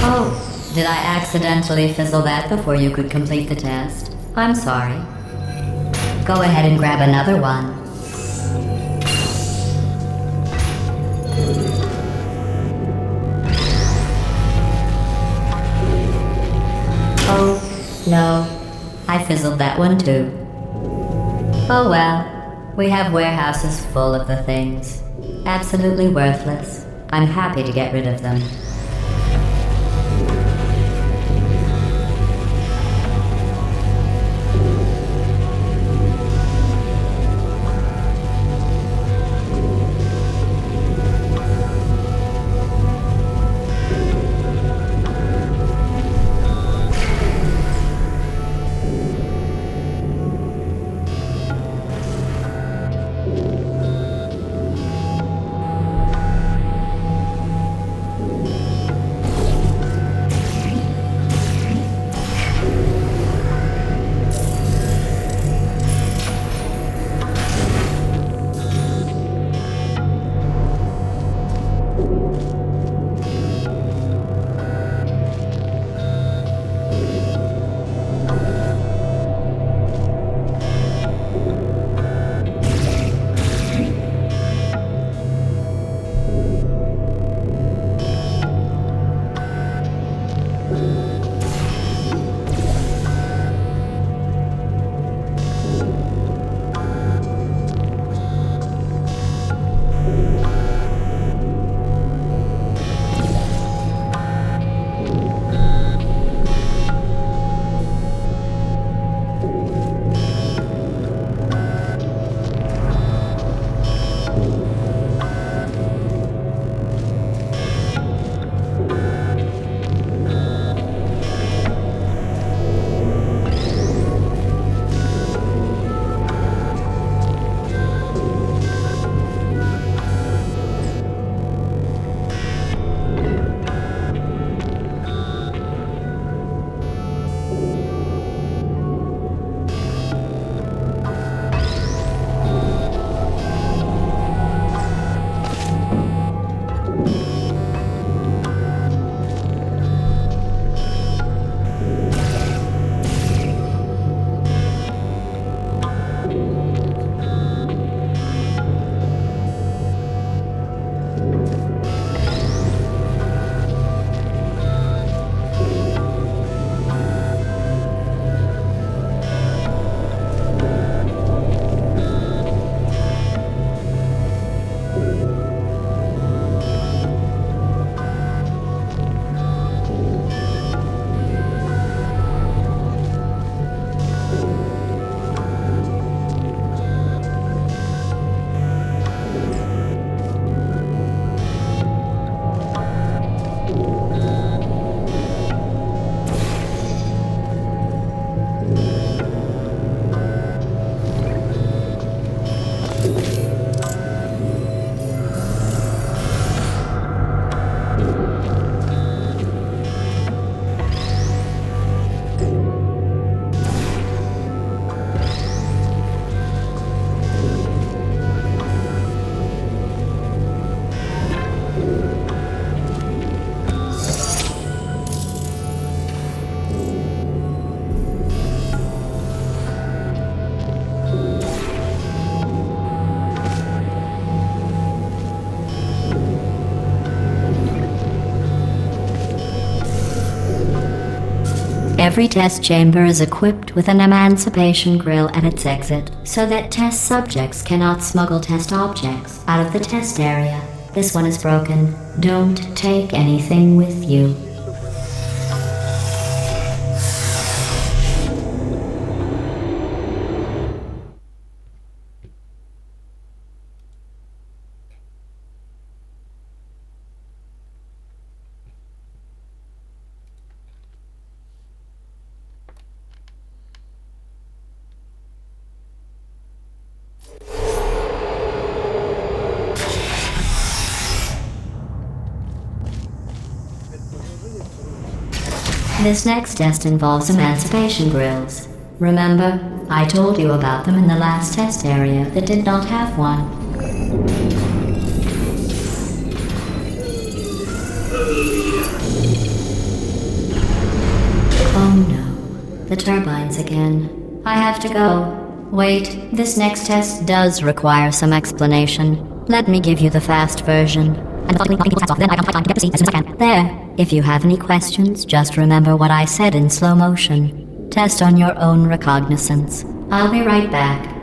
Oh, did I accidentally fizzle that before you could complete the test? I'm sorry. Go ahead and grab another one. Oh, no. I fizzled that one too. Oh well. We have warehouses full of the things. Absolutely worthless. I'm happy to get rid of them. Every test chamber is equipped with an emancipation grill at its exit, so that test subjects cannot smuggle test objects out of the test area. This one is broken. Don't take anything with you. This next test involves emancipation grills. Remember, I told you about them in the last test area that did not have one. Oh no, the turbines again. I have to go. Wait, this next test does require some explanation. Let me give you the fast version. And then I can get to see as soon as I can. There. If you have any questions, just remember what I said in slow motion. Test on your own recognizance. I'll be right back.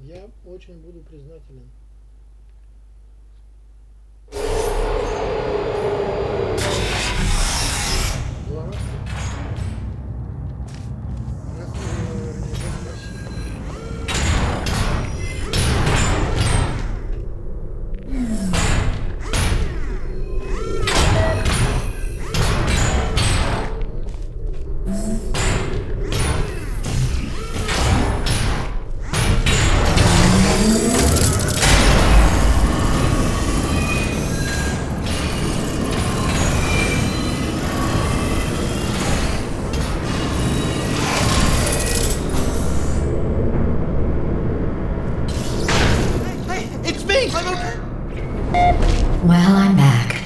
Я очень буду признателен. Глава.
Well, I'm back.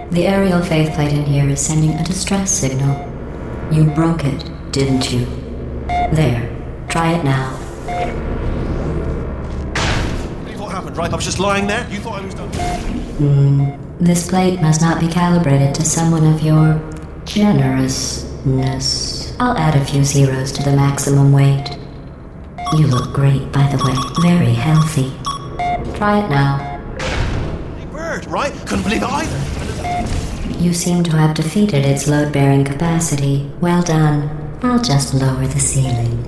The aerial faceplate in here is sending a distress signal. You broke it, didn't you? There. Try it now.
What happened, right? I was just lying there. You thought I was done.
This plate must not be calibrated to someone of your generousness. I'll add a few zeros to the maximum weight. You look great, by the way. Very healthy. Try it now.
right? Couldn't believe it either.
You seem to have defeated its load-bearing capacity. Well done. I'll just lower the ceiling.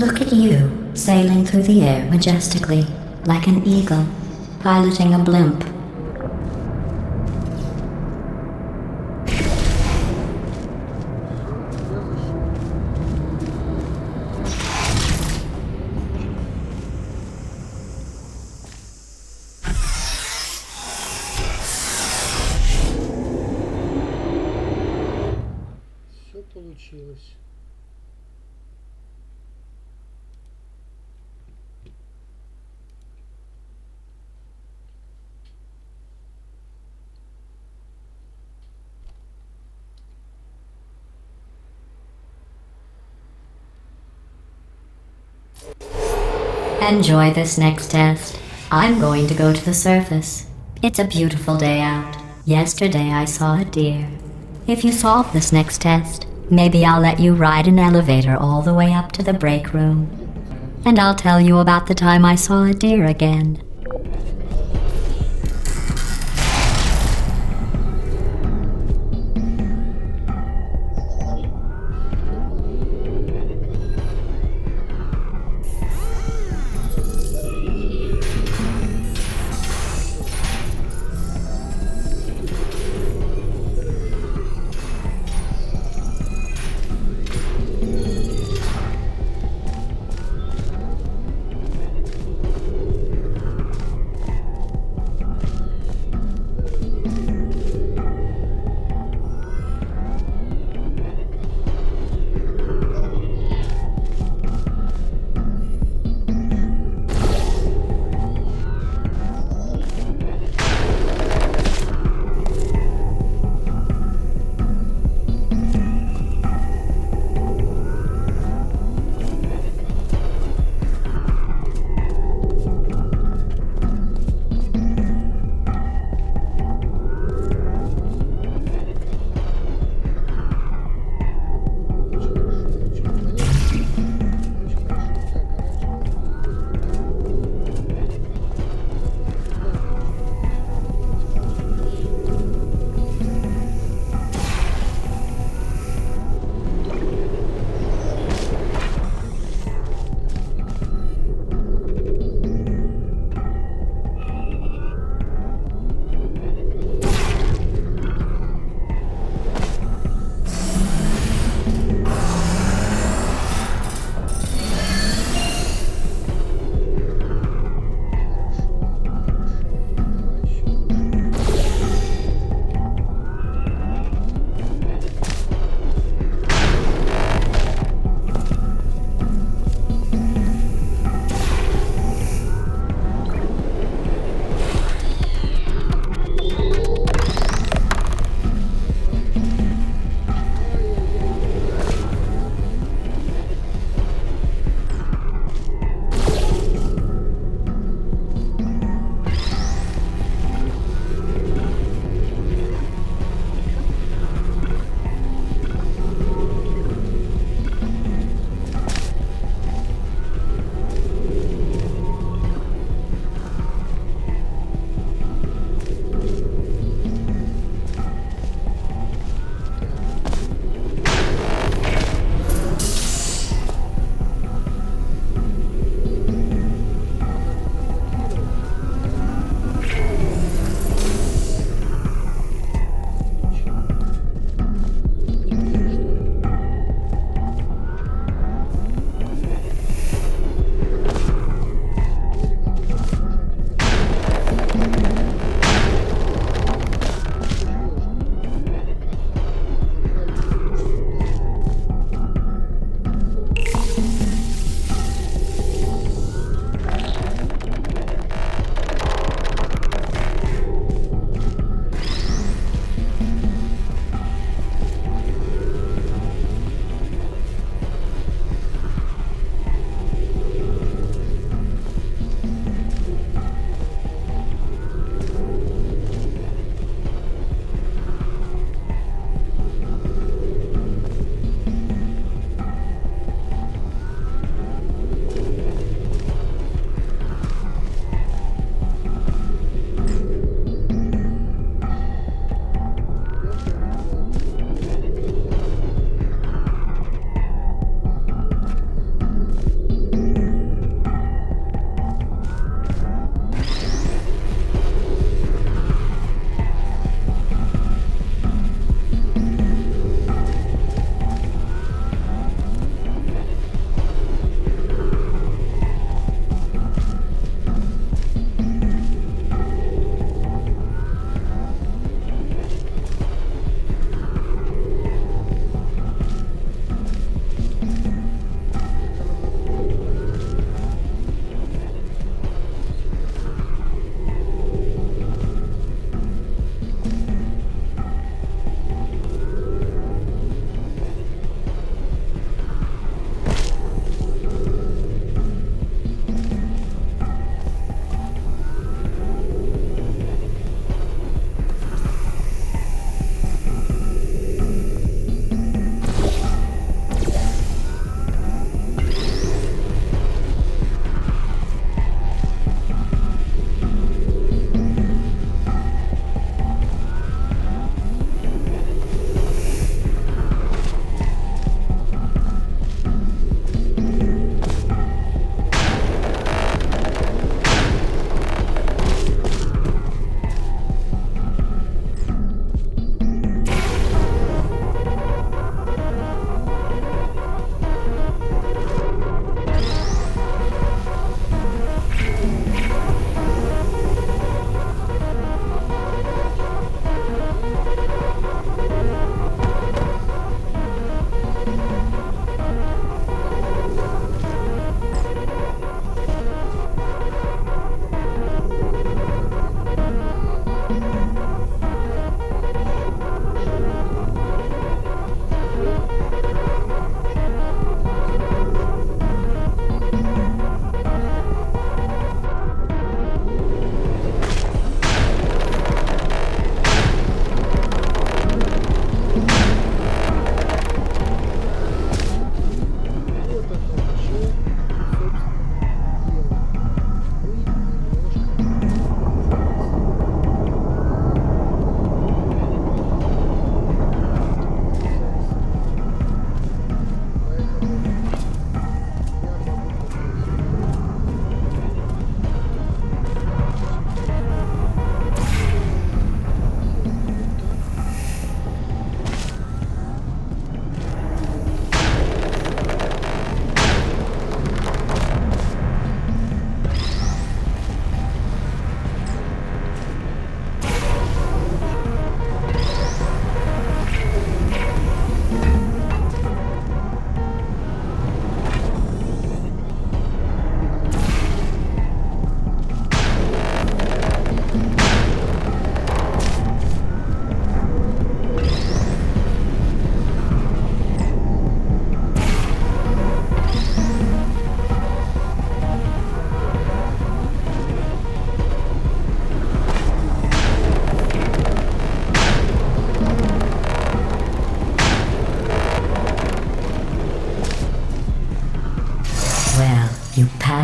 Look at you, sailing through the air majestically, like an eagle, piloting a blimp.
Все получилось.
Enjoy this next test. I'm going to go to the surface. It's a beautiful day out. Yesterday I saw a deer. If you solve this next test, maybe I'll let you ride an elevator all the way up to the break room. And I'll tell you about the time I saw a deer again.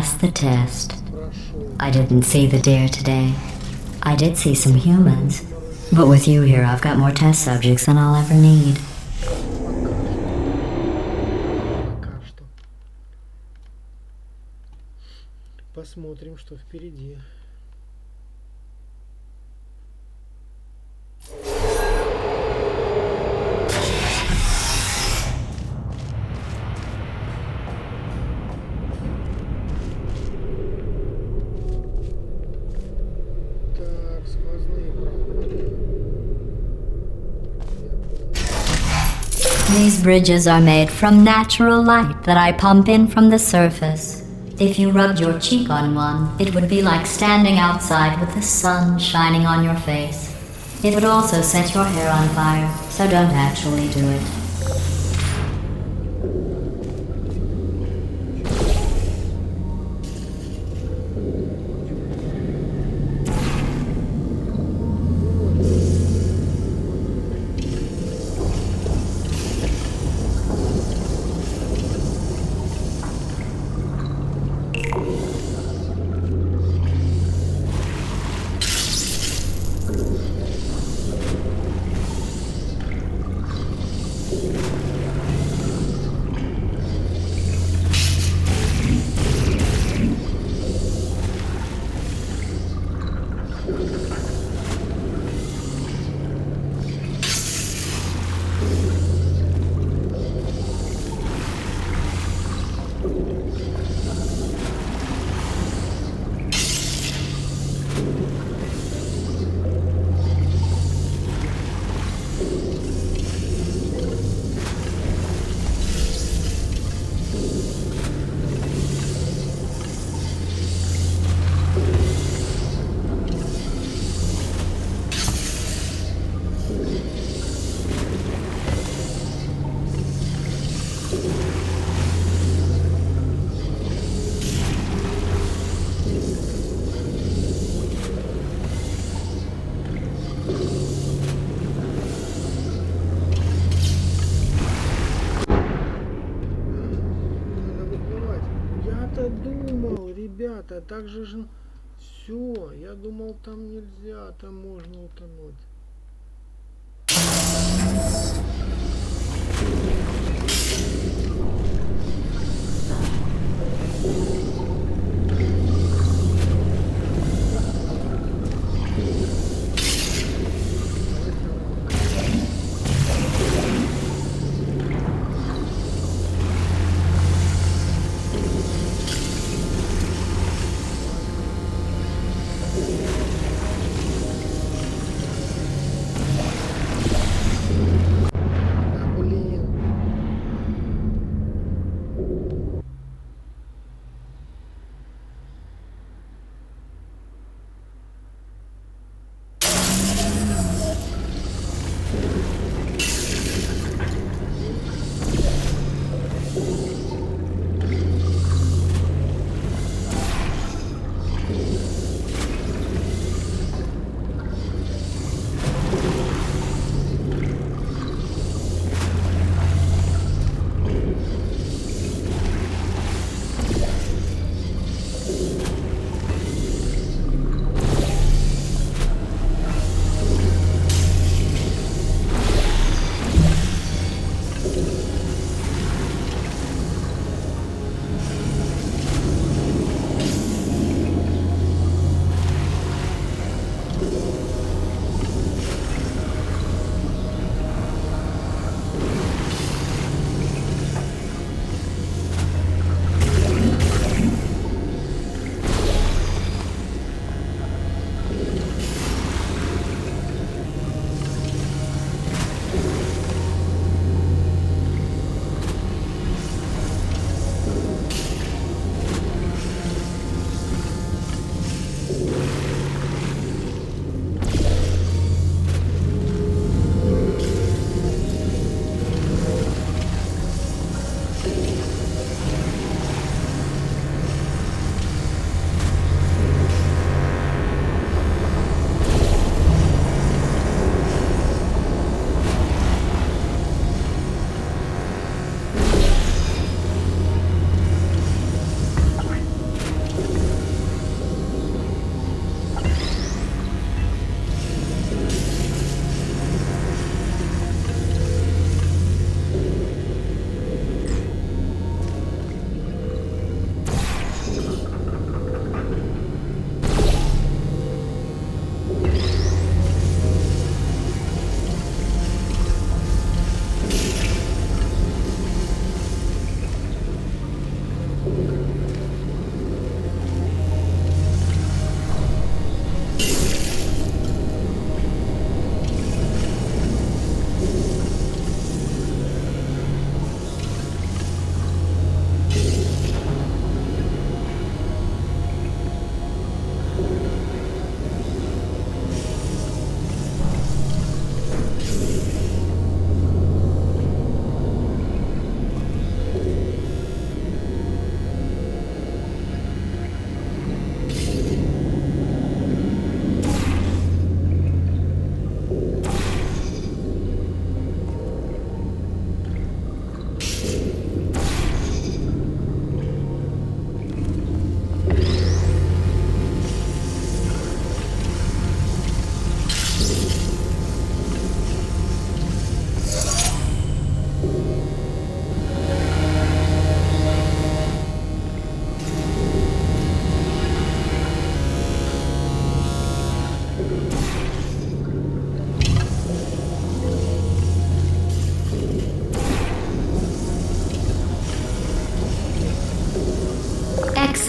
passed the test.
Прошел.
I didn't see the deer today. I did see some humans. But with you here, I've got more test subjects than I'll ever need.
Пока что. Посмотрим, что впереди. Так, сквозные проходы.
These bridges are made from natural light that I pump in from the surface. If you rubbed your cheek on one, it would be like standing outside with the sun shining on your face. It would also set your hair on fire, so don't actually do it.
Ребята, так же же... Все, я думал, там нельзя, там можно утонуть. Да блин.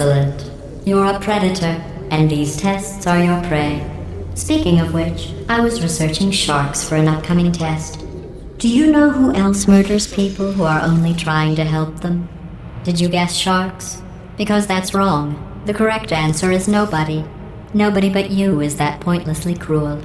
Excellent. You're a predator, and these tests are your prey. Speaking of which, I was researching sharks for an upcoming test. Do you know who else murders people who are only trying to help them? Did you guess sharks? Because that's wrong. The correct answer is nobody. Nobody but you is that pointlessly cruel.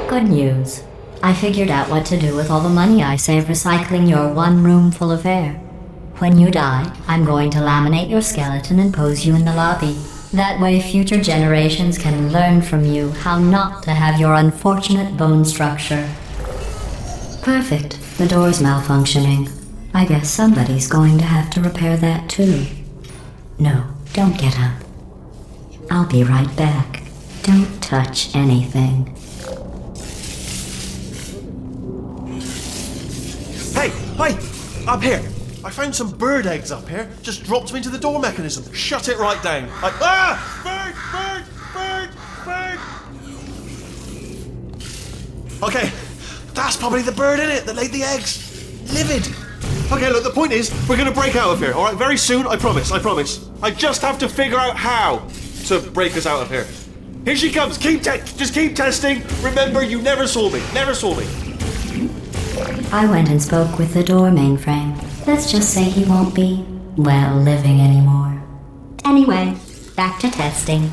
Good news. I figured out what to do with all the money I saved recycling your one room full of air. When you die, I'm going to laminate your skeleton and pose you in the lobby. That way future generations can learn from you how not to have your unfortunate bone structure. Perfect. The door's malfunctioning. I guess somebody's going to have to repair that too. No, don't get up. I'll be right back. Don't touch anything.
Hey, up here. I found some bird eggs up here. Just dropped them into the door mechanism. Shut it right down. Bird! Okay, that's probably the bird in it that laid the eggs. Livid. Okay, look, the point is, we're gonna break out of here, alright? Very soon, I promise. I just have to figure out how to break us out of here. Here she comes. Just keep testing. Remember, you never saw me.
I went and spoke with the door mainframe. Let's just say he won't be, well, living anymore. Anyway, back to testing.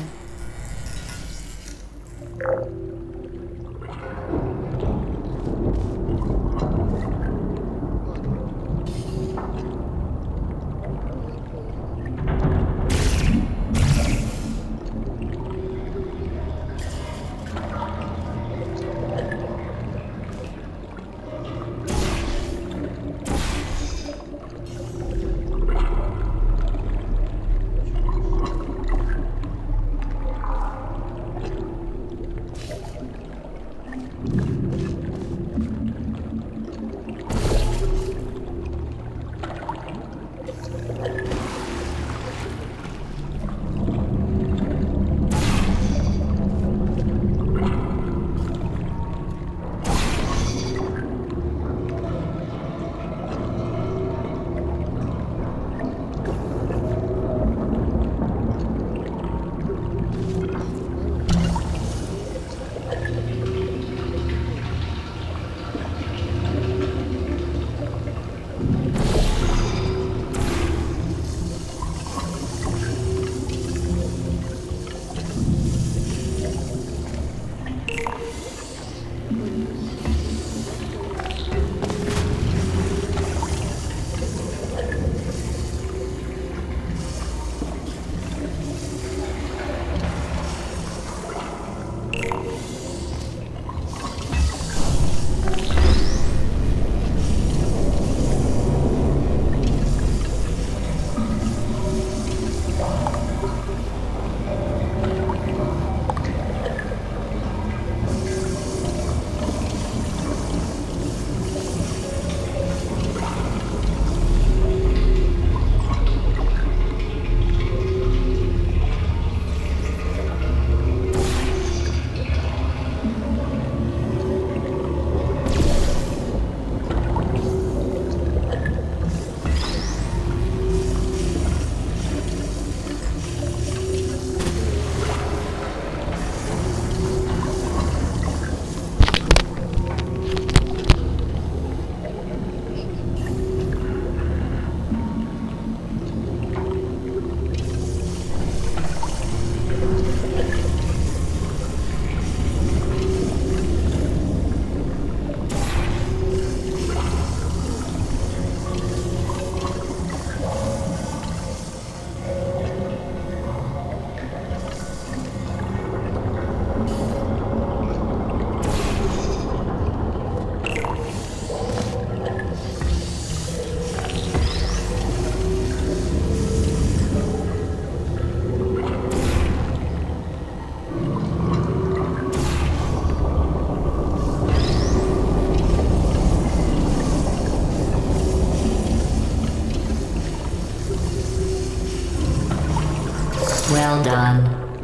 done.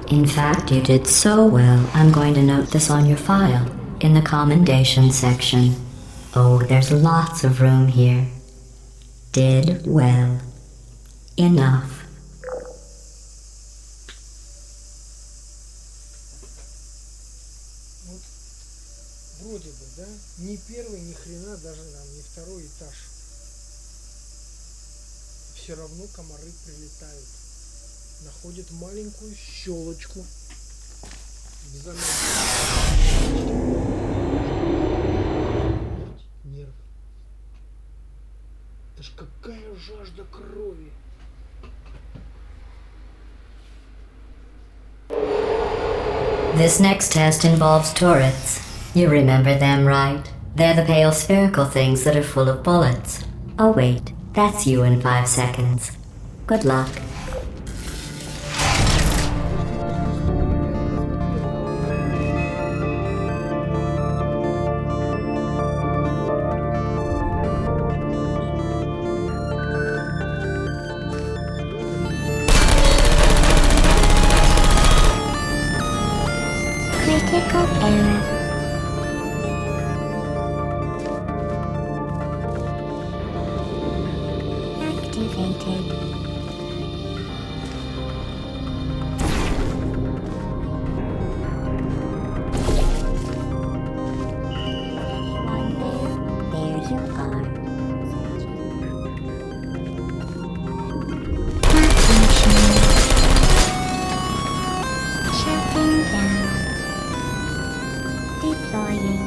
In fact, you did so well, I'm going to note this on your file, in the commendation section. Oh, there's lots of room here. Did well. Enough.
Вот вроде бы, да? Ни первый, ни хрена, даже там, ни второй этаж. Все равно комары прилетают. Находят маленькую щелочку в замке. Нерв. Это ж какая жажда крови.
This next test involves turrets. You remember them, right? They're the pale spherical things that are full of bullets. Oh wait, that's you in 5 seconds. Good luck.
Critical error. Activated. Anyone there? There you are. Attention. Shutting down. Deploying.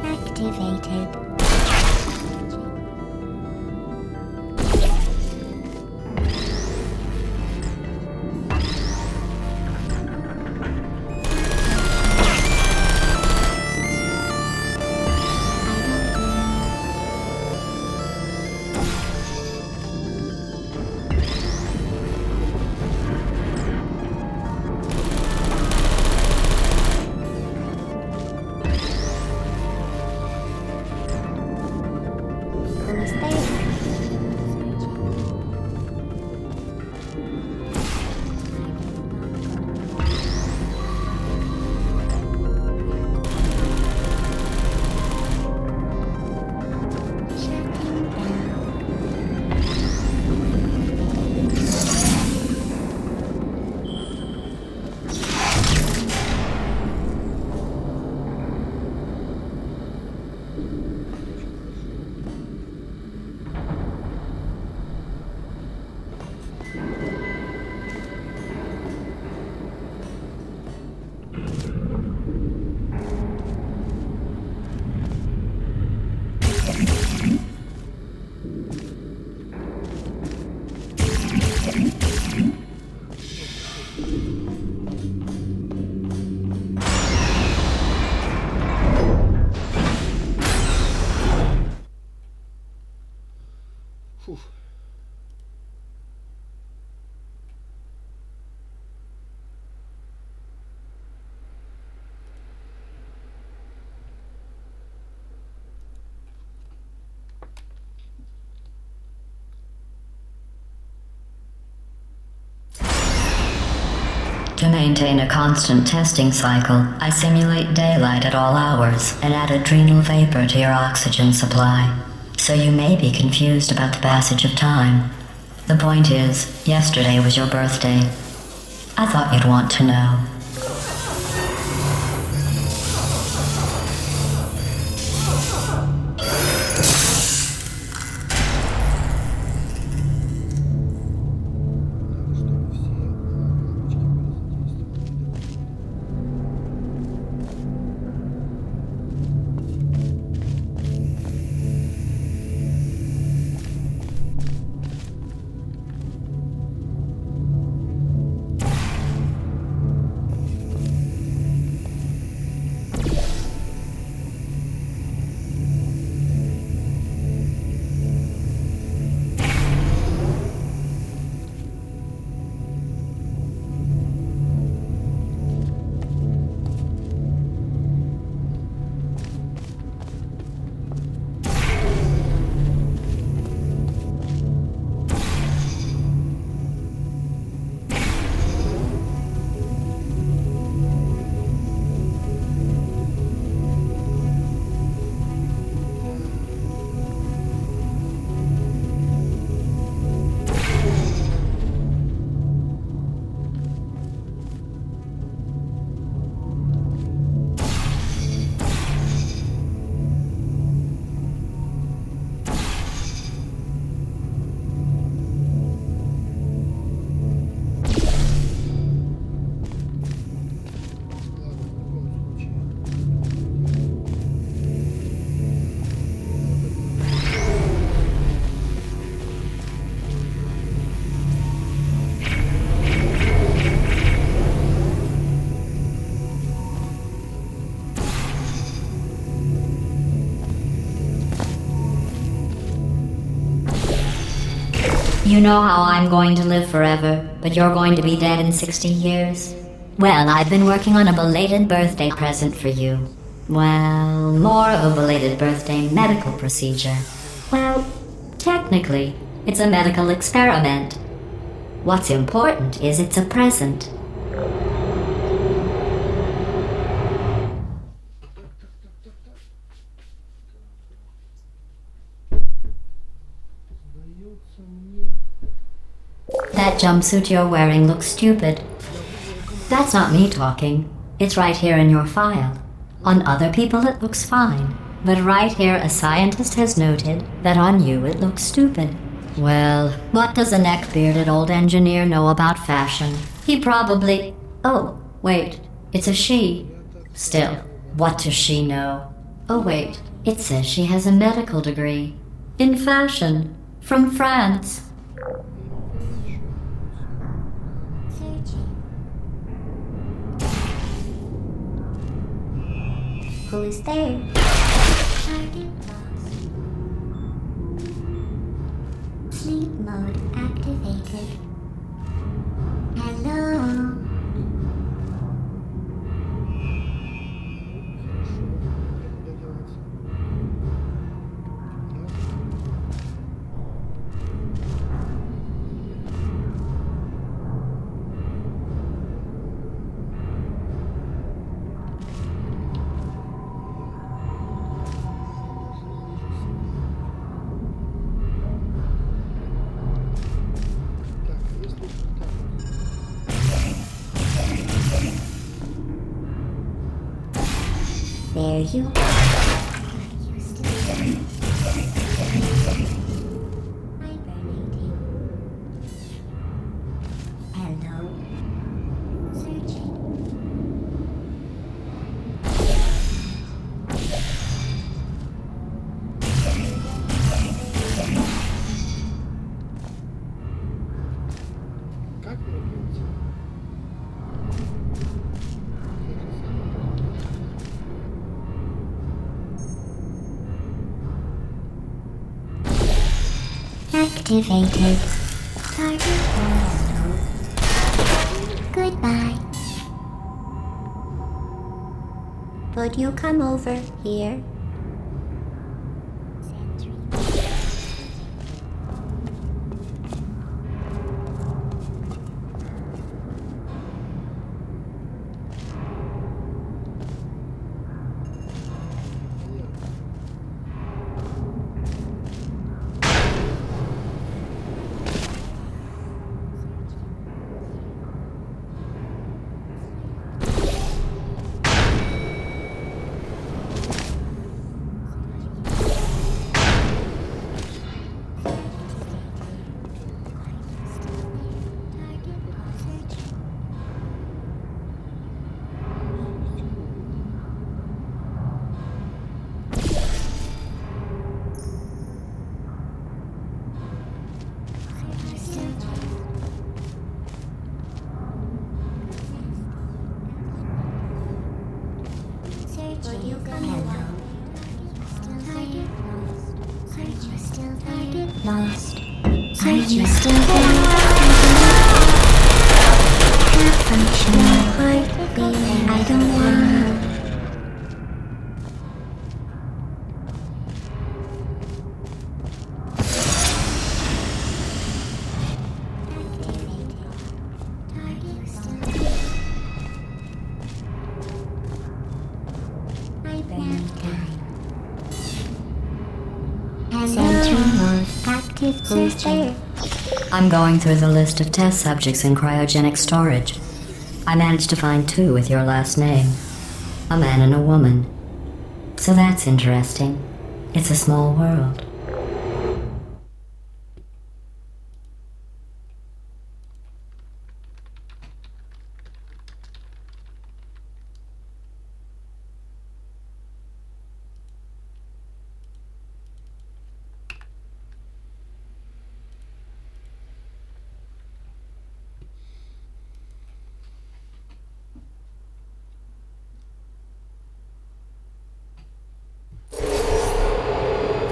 Activated.
To maintain a constant testing cycle, I simulate daylight at all hours and add adrenal vapor to your oxygen supply. So you may be confused about the passage of time. The point is, yesterday was your birthday. I thought you'd want to know. You know how I'm going to live forever, but you're going to be dead in 60 years? Well, I've been working on a belated birthday present for you. Well, more of a belated birthday medical procedure. Well, technically, it's a medical experiment. What's important is it's a present. That jumpsuit you're wearing looks stupid. That's not me talking. It's right here in your file. On other people it looks fine. But right here a scientist has noted that on you it looks stupid. Well, what does a neck-bearded old engineer know about fashion? He probably... Oh, wait. It's a she. Still, what does she know? Oh wait, it says she has a medical degree. In fashion. From France.
Who's there? Target lost. Sleep mode activated. Hello? There you are. You still hibernating. Hello? Searching.
Как мне делать?
Activated. Target lost. Goodbye. Would you come over here?
lost. Are you still there? Malfunction. Heartbeat. I don't want. I'm going through the list of test subjects in cryogenic storage. I managed to find 2 with your last name. A man and a woman. So that's interesting. It's a small world.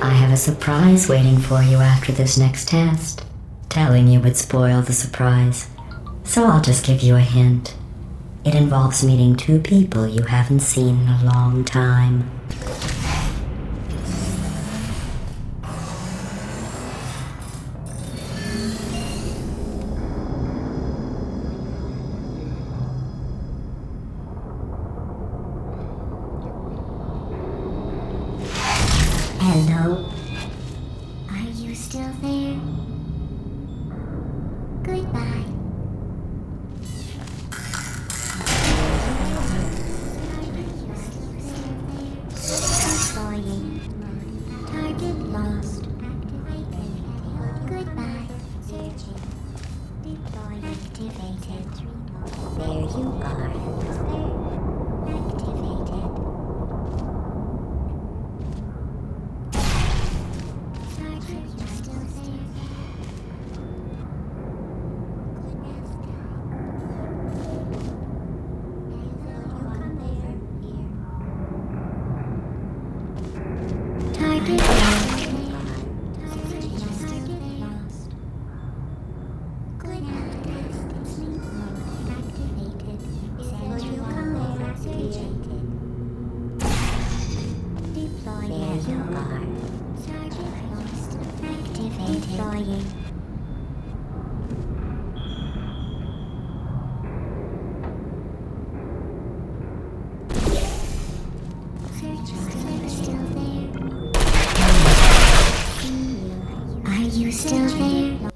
I have a surprise waiting for you after this next test. Telling you would spoil the surprise. So I'll just give you a hint. It involves meeting 2 people you haven't seen in a long time. Hello? Are you still there? Goodbye. Deploying. Target lost. Goodbye. Searching. Deploy activated. There you are. Activated.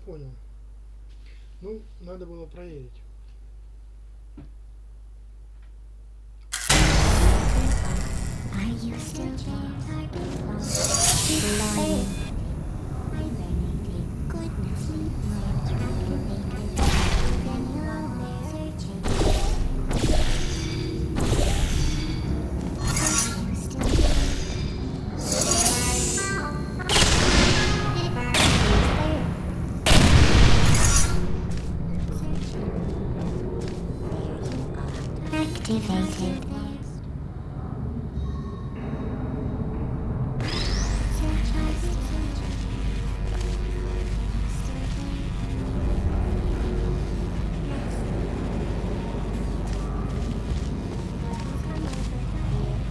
Понял. Ну, надо было проверить.
Activated.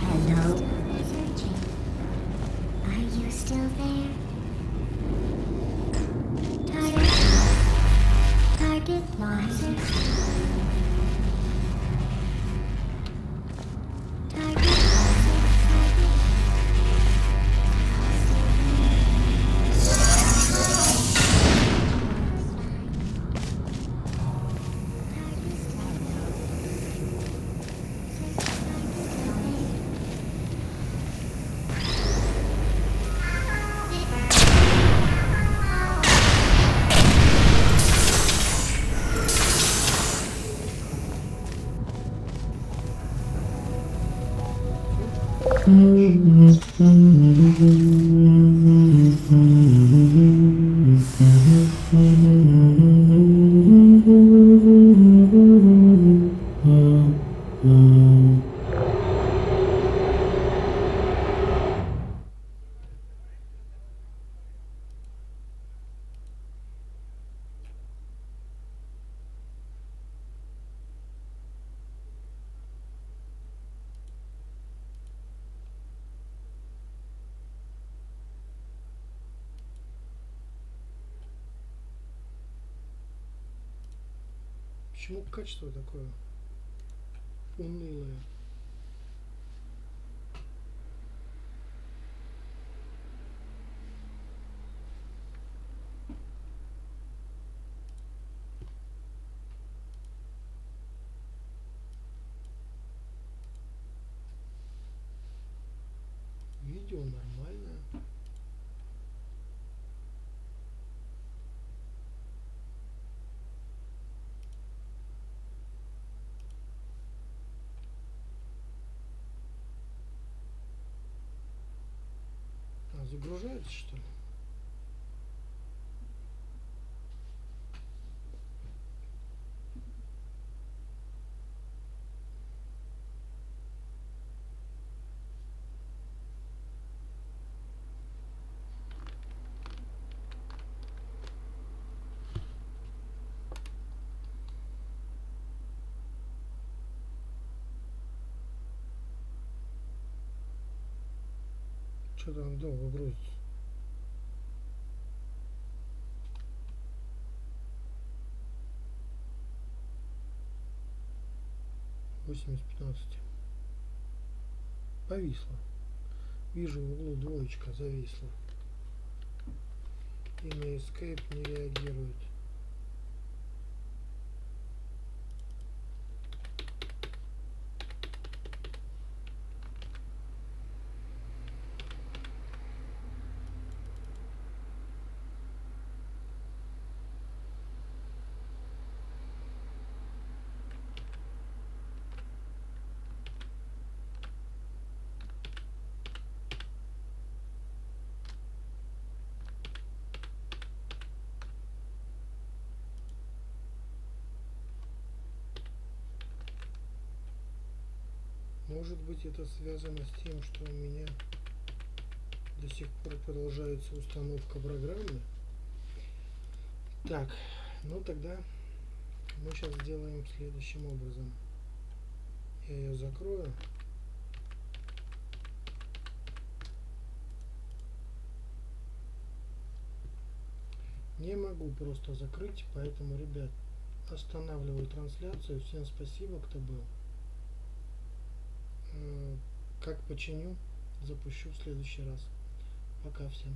Hello? Are you still there? Target lost.
Почему качество такое унылое? Видео нормальное. А, загружается, что ли? Что-то он долго грузится. Восемьдесят 15. Повисло. Вижу в углу двоечка зависла. И на escape не реагирует. Может быть, это связано с тем, что у меня до сих пор продолжается установка программы. Так, ну тогда мы сейчас сделаем следующим образом. Я ее закрою. Не могу просто закрыть, поэтому, ребят, останавливаю трансляцию. Всем спасибо, кто был. Как починю, запущу в следующий раз. Пока всем.